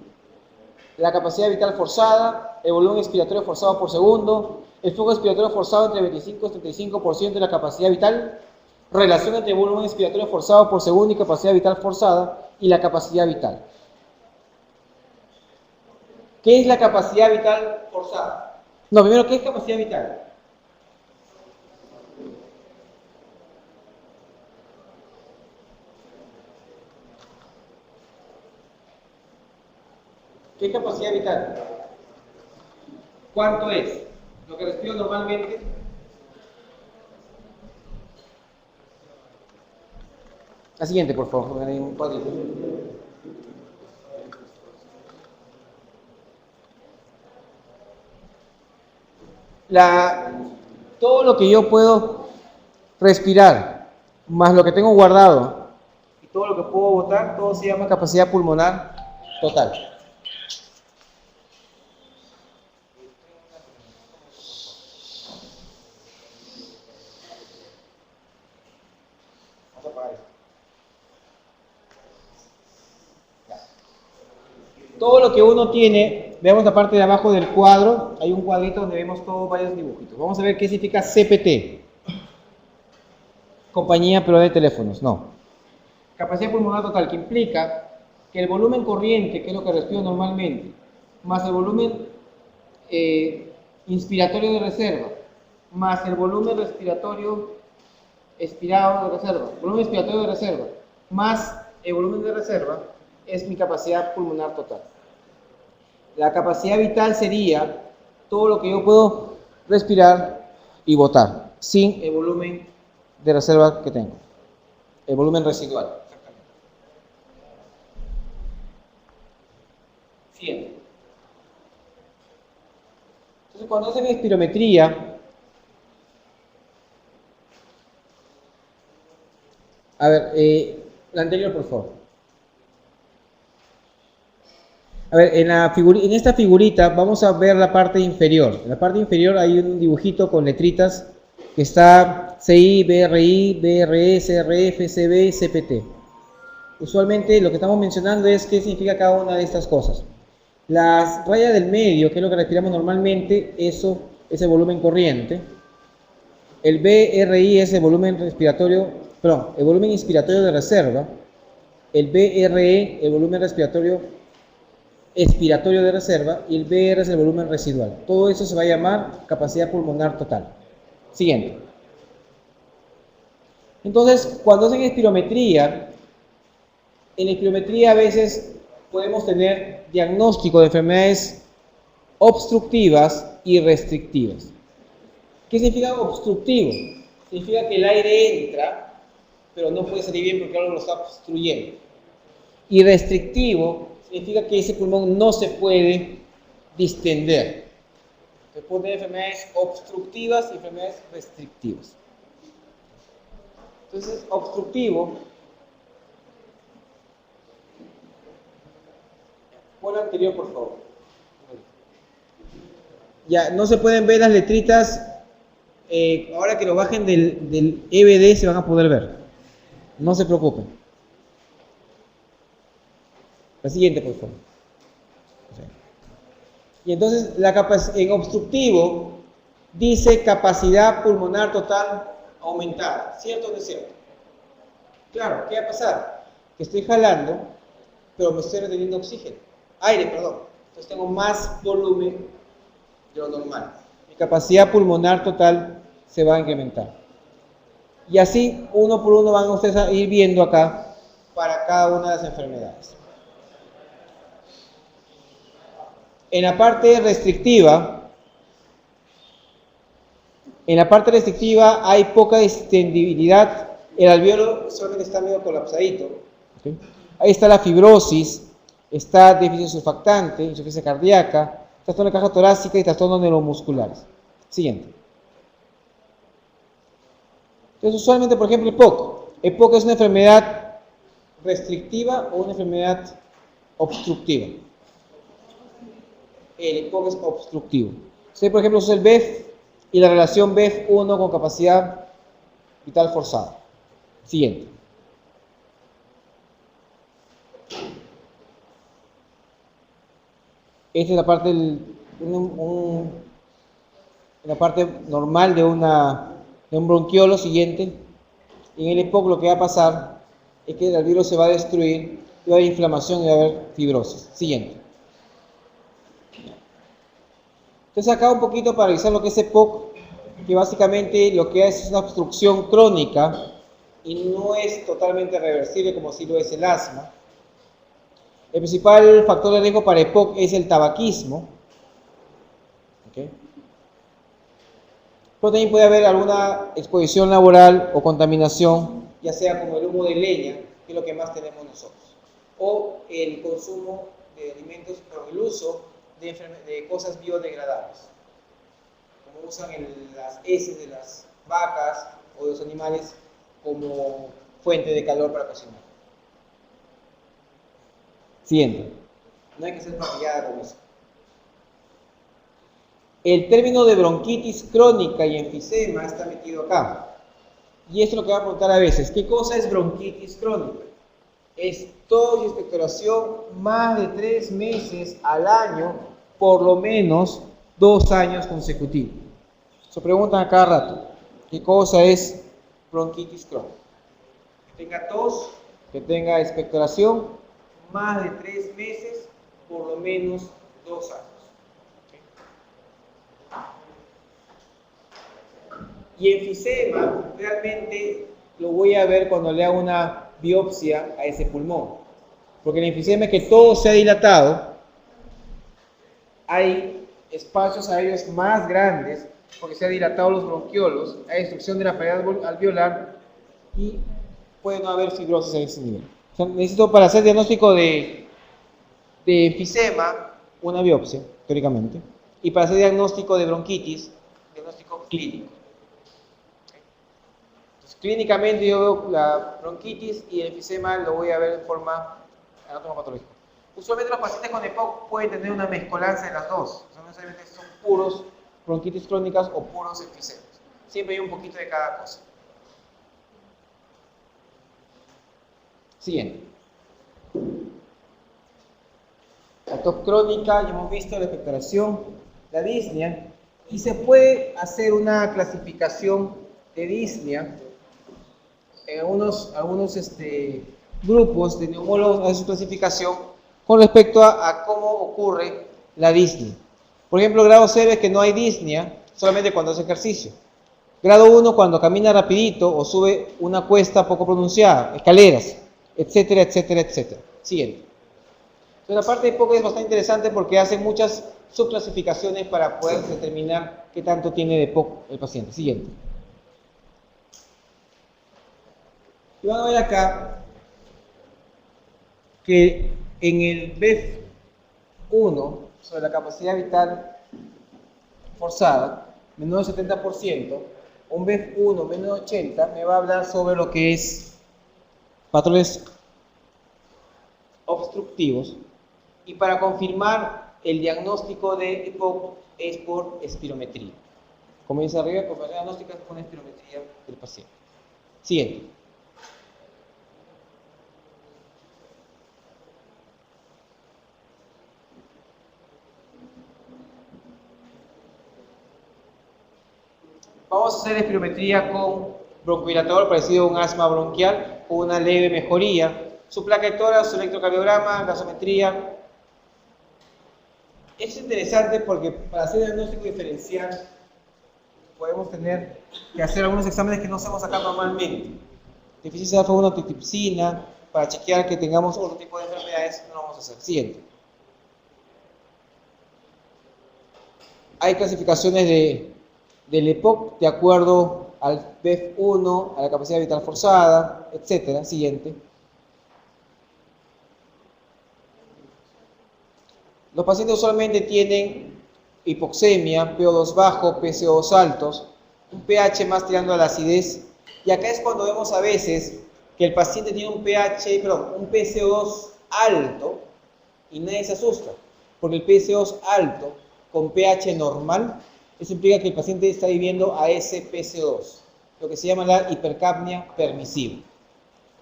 La capacidad vital forzada, el volumen expiratorio forzado por segundo, el flujo expiratorio forzado entre 25 y 35% de la capacidad vital, relación entre volumen expiratorio forzado por segundo y capacidad vital forzada y la capacidad vital. ¿Qué es la capacidad vital forzada? No, primero, ¿qué es capacidad vital? ¿Qué es capacidad vital? ¿Cuánto es? Lo que respiro normalmente. La siguiente, por favor. Un cuadrito. Todo lo que yo puedo respirar, más lo que tengo guardado y todo lo que puedo botar, todo se llama capacidad pulmonar total. Todo lo que uno tiene, veamos la parte de abajo del cuadro, hay un cuadrito donde vemos todos varios dibujitos. Vamos a ver qué significa CPT. Compañía Peruana de Teléfonos, no. Capacidad pulmonar total, que implica que el volumen corriente, que es lo que respiro normalmente, más el volumen inspiratorio de reserva, más el volumen respiratorio expirado de reserva, volumen expiratorio de reserva, más el volumen de reserva, es mi capacidad pulmonar total. La capacidad vital sería todo lo que yo puedo respirar y botar, sin el volumen de reserva que tengo, el volumen residual. Siguiente. Entonces, cuando hacen espirometría, A ver, la anterior, por favor. A ver, en esta figurita vamos a ver la parte inferior. En la parte inferior hay un dibujito con letritas que está CI, BRI, BRE, CRF, CB, CPT. Usualmente lo que estamos mencionando es qué significa cada una de estas cosas. La raya del medio, que es lo que respiramos normalmente, eso es el volumen corriente. El BRI es el volumen respiratorio, perdón, el volumen inspiratorio de reserva. El BRE, el volumen respiratorio expiratorio de reserva, y el BR es el volumen residual. Todo eso se va a llamar capacidad pulmonar total. Siguiente. Entonces, cuando hacen espirometría, en la espirometría a veces podemos tener diagnóstico de enfermedades obstructivas y restrictivas. ¿Qué significa obstructivo? Significa que el aire entra, pero no puede salir bien porque algo lo está obstruyendo. Y restrictivo significa que ese pulmón no se puede distender. Se puede tener enfermedades obstructivas y enfermedades restrictivas. Entonces, obstructivo. Pon la anterior, por favor. Ya, no se pueden ver las letritas. Ahora que lo bajen del EBD se van a poder ver. No se preocupen. La siguiente, por favor. Y entonces, en obstructivo, dice capacidad pulmonar total aumentada. ¿Cierto o no es cierto? Claro, ¿qué va a pasar? Que estoy jalando, pero me estoy reteniendo oxígeno. Aire, perdón. Entonces tengo más volumen de lo normal. Mi capacidad pulmonar total se va a incrementar. Y así, uno por uno, van ustedes a ir viendo acá para cada una de las enfermedades. En la parte restrictiva hay poca distendibilidad. El alveolo solamente está medio colapsadito. ¿Okay? Ahí está la fibrosis, está déficit surfactante, insuficiencia cardíaca, trastorno de caja torácica y trastornos neuromusculares. Siguiente. Entonces, usualmente, por ejemplo, EPOC. EPOC es una enfermedad restrictiva o una enfermedad obstructiva. El EPOC es obstructivo. Si, por ejemplo, es el BEF y la relación BEF1 con capacidad vital forzada. Siguiente. Esta es la parte, la parte normal de un bronquiolo. Siguiente. En el EPOC lo que va a pasar es que el alveolo se va a destruir, y va a haber inflamación y va a haber fibrosis. Siguiente. Entonces acá un poquito para revisar lo que es EPOC, que básicamente lo que es una obstrucción crónica y no es totalmente reversible como si lo es el asma. El principal factor de riesgo para EPOC es el tabaquismo. ¿Okay? Pero también puede haber alguna exposición laboral o contaminación, ya sea como el humo de leña, que es lo que más tenemos nosotros, o el consumo de alimentos, o el uso de cosas biodegradables, como usan las heces de las vacas o de los animales como fuente de calor para cocinar. Siguiente. No hay que ser maquillada con eso. El término de bronquitis crónica y enfisema está metido acá. Y esto es lo que va a preguntar a veces. ¿Qué cosa es bronquitis crónica? Es tos y expectoración más de 3 meses al año, por lo menos 2 años consecutivos. Se preguntan a cada rato, ¿qué cosa es bronquitis crónica? Que tenga tos, que tenga expectoración, más de 3 meses, por lo menos 2 años. Y enfisema, realmente lo voy a ver cuando le haga una biopsia a ese pulmón. Porque el enfisema es que todo se ha dilatado, hay espacios aéreos más grandes, porque se han dilatado los bronquiolos, hay destrucción de la pared alveolar y puede no haber fibrosis a ese nivel. O sea, necesito, para hacer diagnóstico de enfisema, una biopsia, teóricamente, y para hacer diagnóstico de bronquitis, diagnóstico clínico. Clínicamente yo veo la bronquitis y el enfisema lo voy a ver en forma anatomopatológica. Usualmente los pacientes con EPOC pueden tener una mezcolanza de las dos. No necesariamente son puros bronquitis crónicas o puros enfisemas. Siempre hay un poquito de cada cosa. Siguiente. La tos crónica, ya hemos visto la expectoración, la disnea, y se puede hacer una clasificación de disnea en algunos grupos de neumólogos hacen su clasificación con respecto a cómo ocurre la disnea. Por ejemplo, grado 0 es que no hay disnea solamente cuando hace ejercicio. Grado 1 cuando camina rapidito o sube una cuesta poco pronunciada, escaleras, etcétera, etcétera, etcétera. Siguiente. Entonces, la parte de EPOC es bastante interesante porque hace muchas subclasificaciones para poder determinar qué tanto tiene de EPOC el paciente. Siguiente. Y van a ver acá que en el BEF1, sobre la capacidad vital forzada, menor del 70%, un BEF1 menor de 80, me va a hablar sobre lo que es patrones obstructivos. Y para confirmar el diagnóstico de EPOC es por espirometría. Como dice arriba, por diagnóstica es con espirometría del paciente. Siguiente. Vamos a hacer espirometría con broncodilatador parecido a un asma bronquial, con una leve mejoría. Su placa de tórax, su electrocardiograma, gasometría. Es interesante porque para hacer diagnóstico diferencial podemos tener que hacer algunos exámenes que no hacemos acá normalmente. Deficiencia de alfa-1 antitripsina, para chequear que tengamos otro tipo de enfermedades, no lo vamos a hacer. Siguiente. Hay clasificaciones del EPOC de acuerdo al BEF1, a la capacidad vital forzada, etc. Siguiente. Los pacientes usualmente tienen hipoxemia, PO2 bajo, PCO2 altos, un pH más tirando a la acidez, y acá es cuando vemos a veces que el paciente tiene un PCO2 alto y nadie se asusta, porque el PCO2 alto con pH normal, eso implica que el paciente está viviendo a ese PCO2, lo que se llama la hipercapnia permisiva.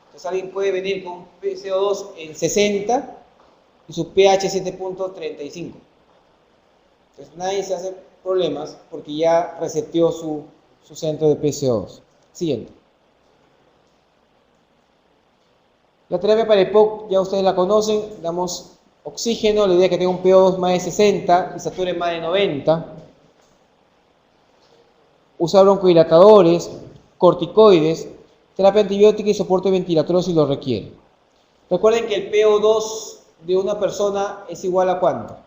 Entonces alguien puede venir con PCO2 en 60 y su pH 7.35. Entonces nadie se hace problemas porque ya reseteó su centro de PCO2. Siguiente. La terapia para EPOC ya ustedes la conocen, damos oxígeno, la idea es que tenga un PO2 más de 60 y sature más de 90. Usa broncodilatadores, corticoides, terapia antibiótica y soporte ventilatorio si lo requiere. Recuerden que el PO2 de una persona es igual a ¿cuánto?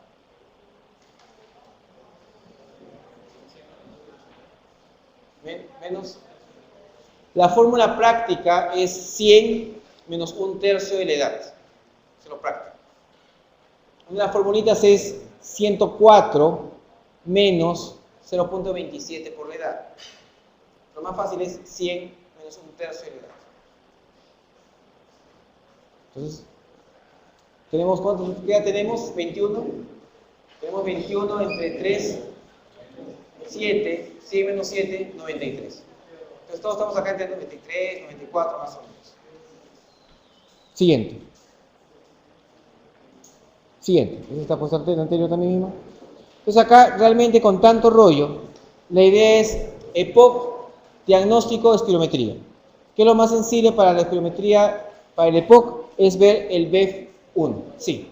Menos. La fórmula práctica es 100 menos un tercio de la edad. Eso es lo práctico. Una de las formulitas es 104 menos 0.27 por la edad. Lo más fácil es 100 menos un tercio de la edad. Entonces, ¿tenemos cuántos? ¿Qué edad tenemos? 21. Tenemos 21 entre 3, 7, 100 menos 7, 93. Entonces todos estamos acá entre 93, 94 más o menos. Siguiente. Siguiente. ¿Esta está puesta anterior también mismo? Entonces acá realmente con tanto rollo, la idea es EPOC, diagnóstico, espirometría. ¿Qué es lo más sensible para la espirometría, para el EPOC? Es ver el BEF1. Sí.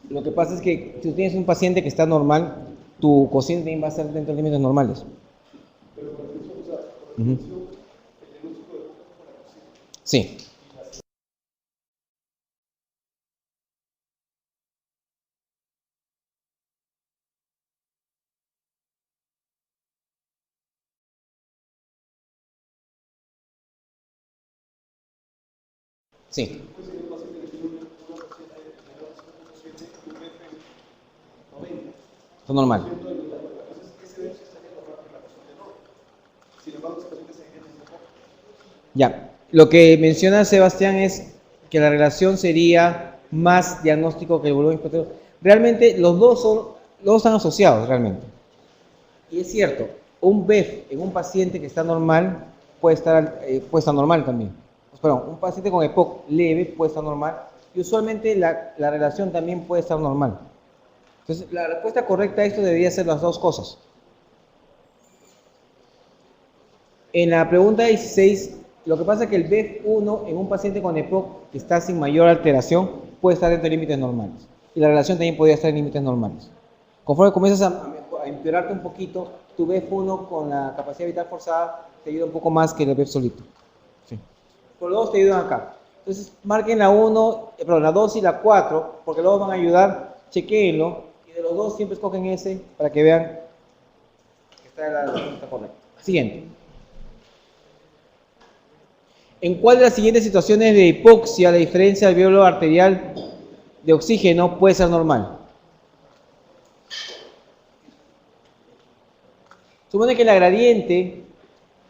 Lo que pasa es que si tú tienes un paciente que está normal, tu cociente también va a estar dentro de límites normales. Sí. Sí. Es normal. Ya. Lo que menciona Sebastián es que la relación sería más diagnóstico que el volumen hipotético. Realmente los dos están asociados realmente. Y es cierto, un BEF en un paciente que está normal puede estar normal también. Perdón, un paciente con EPOC leve puede estar normal y usualmente la relación también puede estar normal. Entonces, la respuesta correcta a esto debería ser las dos cosas. En la pregunta 16, lo que pasa es que el BEF1 en un paciente con EPOC que está sin mayor alteración puede estar dentro de límites normales. Y la relación también podría estar en límites normales. Conforme comienzas a empeorarte un poquito, tu BEF1 con la capacidad vital forzada te ayuda un poco más que el BEF solito. Sí. Por los dos te ayudan acá. Entonces, marquen la 1, perdón, la 2 y la 4, porque los dos van a ayudar, chequéenlo, y de los dos siempre escogen ese para que vean que está la respuesta correcta. Siguiente. ¿En cuál de las siguientes situaciones de hipoxia la diferencia del alveolo arterial de oxígeno puede ser normal? Supone que la gradiente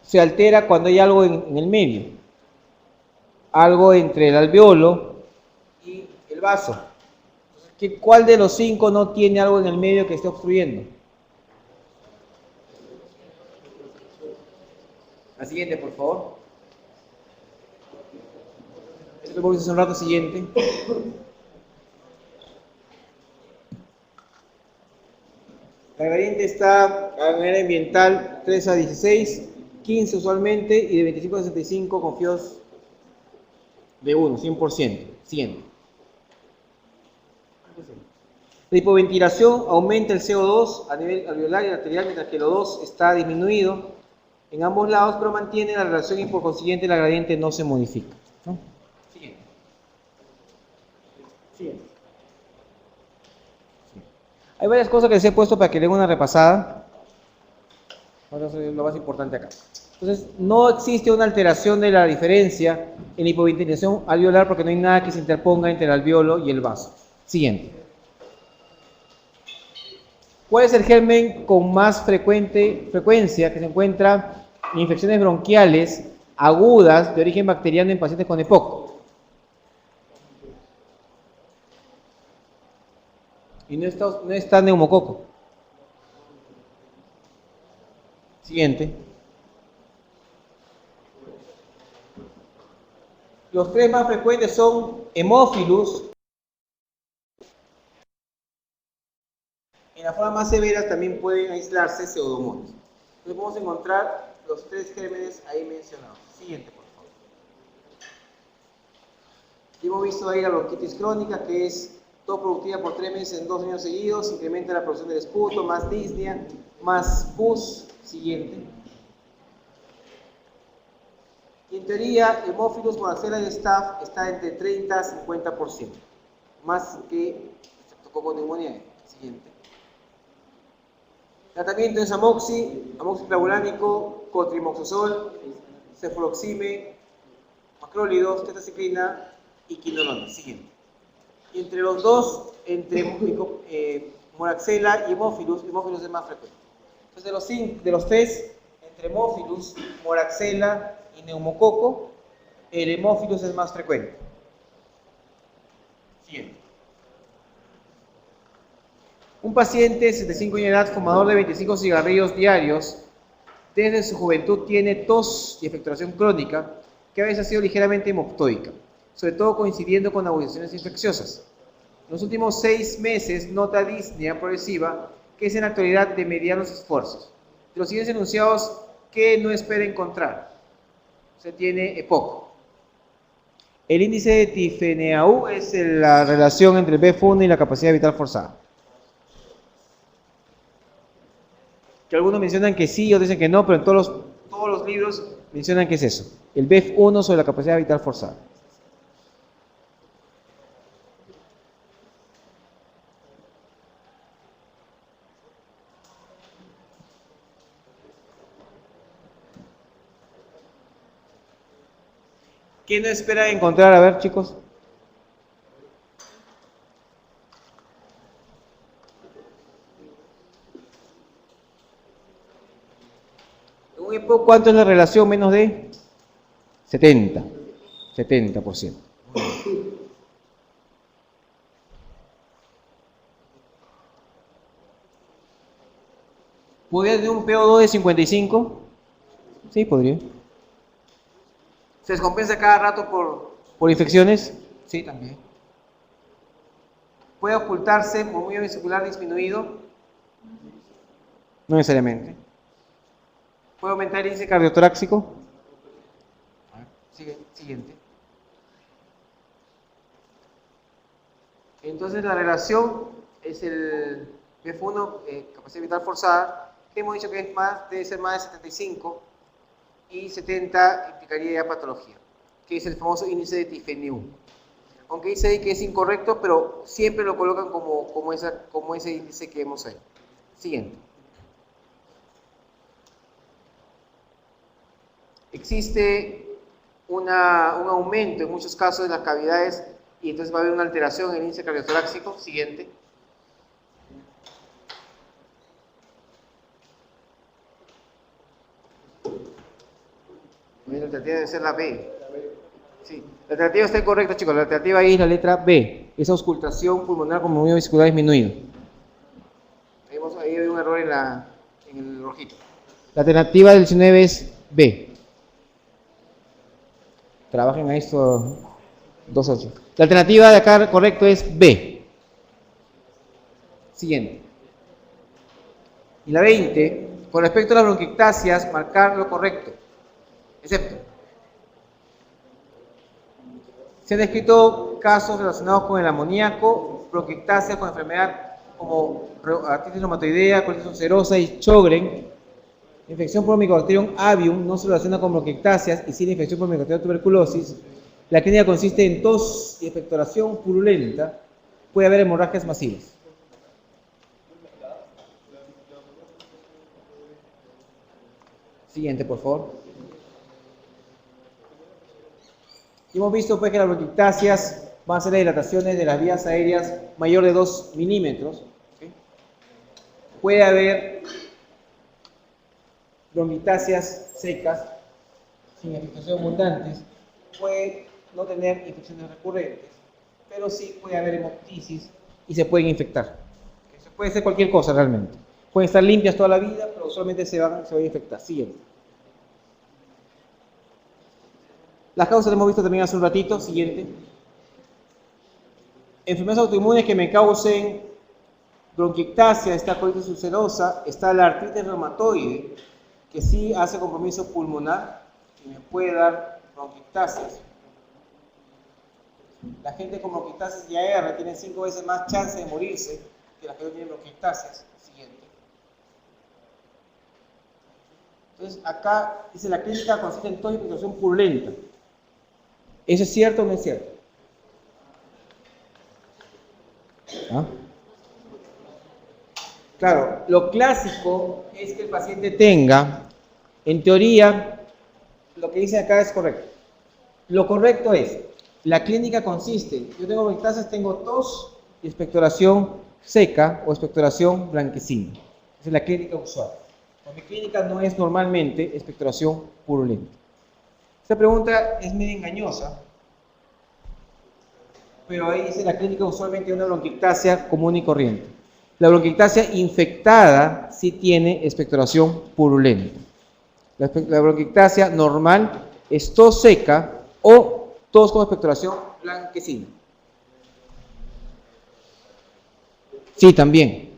se altera cuando hay algo en el medio. Algo entre el alveolo y el vaso. ¿Cuál de los 5 no tiene algo en el medio que esté obstruyendo? La siguiente, por favor. Esto lo hace un rato siguiente. La gradiente está a nivel ambiental 3 a 16, 15 usualmente y de 25 a 65 con FIOS de 1, 100%. Siguiente. La hipoventilación aumenta el CO2 a nivel alveolar y arterial, mientras que el O2 está disminuido en ambos lados, pero mantiene la relación y por consiguiente la gradiente no se modifica. ¿No? Siguiente. Siguiente. Hay varias cosas que les he puesto para que le den una repasada. Vamos a hacer lo más importante acá. Entonces, no existe una alteración de la diferencia en la hipoventilación alveolar porque no hay nada que se interponga entre el alveolo y el vaso. Siguiente. ¿Cuál es el germen con más frecuencia que se encuentra en infecciones bronquiales agudas de origen bacteriano en pacientes con EPOC? Y no está neumococo. Siguiente. Los tres más frecuentes son Haemophilus. En las formas más severas también pueden aislarse pseudomonas. Entonces podemos encontrar los tres gérmenes ahí mencionados. Siguiente, por favor. Y hemos visto ahí la bronquitis crónica, que es tos productiva por 3 meses en 2 años seguidos, incrementa la producción del esputo, más disnea, más pus. Siguiente. Y en teoría, Haemophilus moraxella y staph está entre 30 a 50%, más que Streptococcus pneumoniae. Siguiente. Tratamiento es amoxiclavulánico, cotrimoxazol, cefaloxime, macrólidos, tetracyclina y quinolona. Siguiente. Y entre los dos, entre moraxella y Haemophilus es más frecuente. Entonces, de los tres, entre Haemophilus, moraxella y neumococo, el Haemophilus es más frecuente. Siguiente. Un paciente de 75 años de edad, fumador de 25 cigarrillos diarios, desde su juventud tiene tos y afectación crónica, que a veces ha sido ligeramente hemoptóica, sobre todo coincidiendo con agudizaciones infecciosas. En los últimos 6 meses nota disnea progresiva, que es en la actualidad de medianos esfuerzos. De los siguientes enunciados, ¿qué no espera encontrar? Se tiene EPOC. El índice de Tifeneau es la relación entre el BF1 y la capacidad vital forzada. Que algunos mencionan que sí, otros dicen que no, pero en todos los libros mencionan que es eso. El BF1 sobre la capacidad vital forzada. ¿Qué no espera encontrar? A ver, chicos. En un EPO, ¿cuánto es la relación menos de 70? 70%. ¿Podría tener un PO2 de 55? Sí, podría. ¿Se descompensa cada rato por infecciones? Sí, también. ¿Puede ocultarse por movimiento vesicular disminuido? No necesariamente. ¿Puede aumentar el índice cardiotoráxico? Siguiente. Entonces la relación es el BF1, capacidad vital forzada, que hemos dicho que es debe ser más de 75 y 70 implicaría ya patología, que es el famoso índice de tifeneu. Aunque dice ahí que es incorrecto, pero siempre lo colocan como ese índice que vemos ahí. Siguiente. Existe un aumento en muchos casos de las cavidades y entonces va a haber una alteración en el índice cardiotoráxico. Siguiente. La alternativa debe ser la B. Sí, la alternativa está incorrecta, chicos. La alternativa ahí es la letra B. Es auscultación pulmonar con movimiento vesicular disminuido. Ahí hay un error en el rojito. La alternativa del 19 es B. Trabajen a esto 2.8. La alternativa de acá correcto es B. Siguiente. Y la 20, con respecto a las bronquiectasias, marcar lo correcto. Excepto. Se han descrito casos relacionados con el amoníaco, bronquiectasias con enfermedad como artritis reumatoidea, colitis ulcerosa y Sjögren. Infección por Mycobacterium avium no se relaciona con bronquiectasias y sin infección por Mycobacterium tuberculosis. La clínica consiste en tos y expectoración purulenta. Puede haber hemorragias masivas. Siguiente, por favor. Y hemos visto pues que las bronquiectasias van a ser las dilataciones de las vías aéreas mayor de 2 milímetros. ¿Sí? Puede haber bronquiectasias secas, sin afectación abundantes. Puede no tener infecciones recurrentes, pero sí puede haber hemoptisis y se pueden infectar. Eso puede ser cualquier cosa realmente. Pueden estar limpias toda la vida, pero usualmente se van a infectar. Siguiente. Las causas las hemos visto también hace un ratito. Siguiente. Enfermedades autoinmunes que me causen bronquiectasia, está colitis ulcerosa, está la artritis reumatoide, que sí hace compromiso pulmonar y me puede dar bronquiectasias. La gente con bronquiectasias y AR tiene 5 veces más chance de morirse que la que no tiene bronquiectasias. Siguiente. Entonces, acá dice la clínica consiste en tos y expectoración purulenta. ¿Eso es cierto o no es cierto? ¿Ah? Claro, lo clásico es que el paciente tenga, en teoría, lo que dice acá es correcto. Lo correcto es, la clínica consiste, yo tengo bronquiectasias, tengo tos y expectoración seca o expectoración blanquecina. Esa es la clínica usual. Mi clínica no es normalmente expectoración purulenta. Esta pregunta es medio engañosa, pero ahí dice la clínica usualmente una bronquiectasia común y corriente. La bronquiectasia infectada sí tiene expectoración purulenta. La bronquiectasia normal es tos seca o tos con expectoración blanquecina. Sí, también.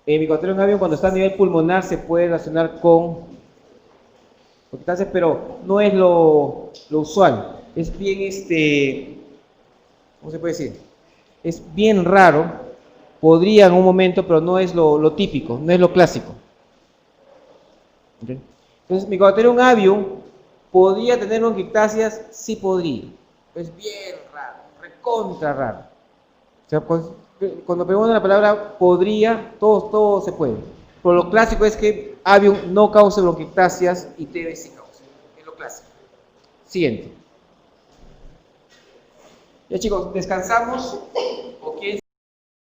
El Mycobacterium avium cuando está a nivel pulmonar se puede relacionar con bronquiectasias, pero no es lo usual. Es bien, ¿cómo se puede decir? Es bien raro, podría en un momento, pero no es lo típico, no es lo clásico. ¿Okay? Entonces, Mycobacterium avium podría tener bronquiectasias, sí podría. Es bien raro, recontra raro. O sea, cuando preguntan la palabra podría, todo se puede. Pero lo clásico es que avium no cause bronquiectasias y TB sí cause. Es lo clásico. Siguiente. Ya chicos, descansamos.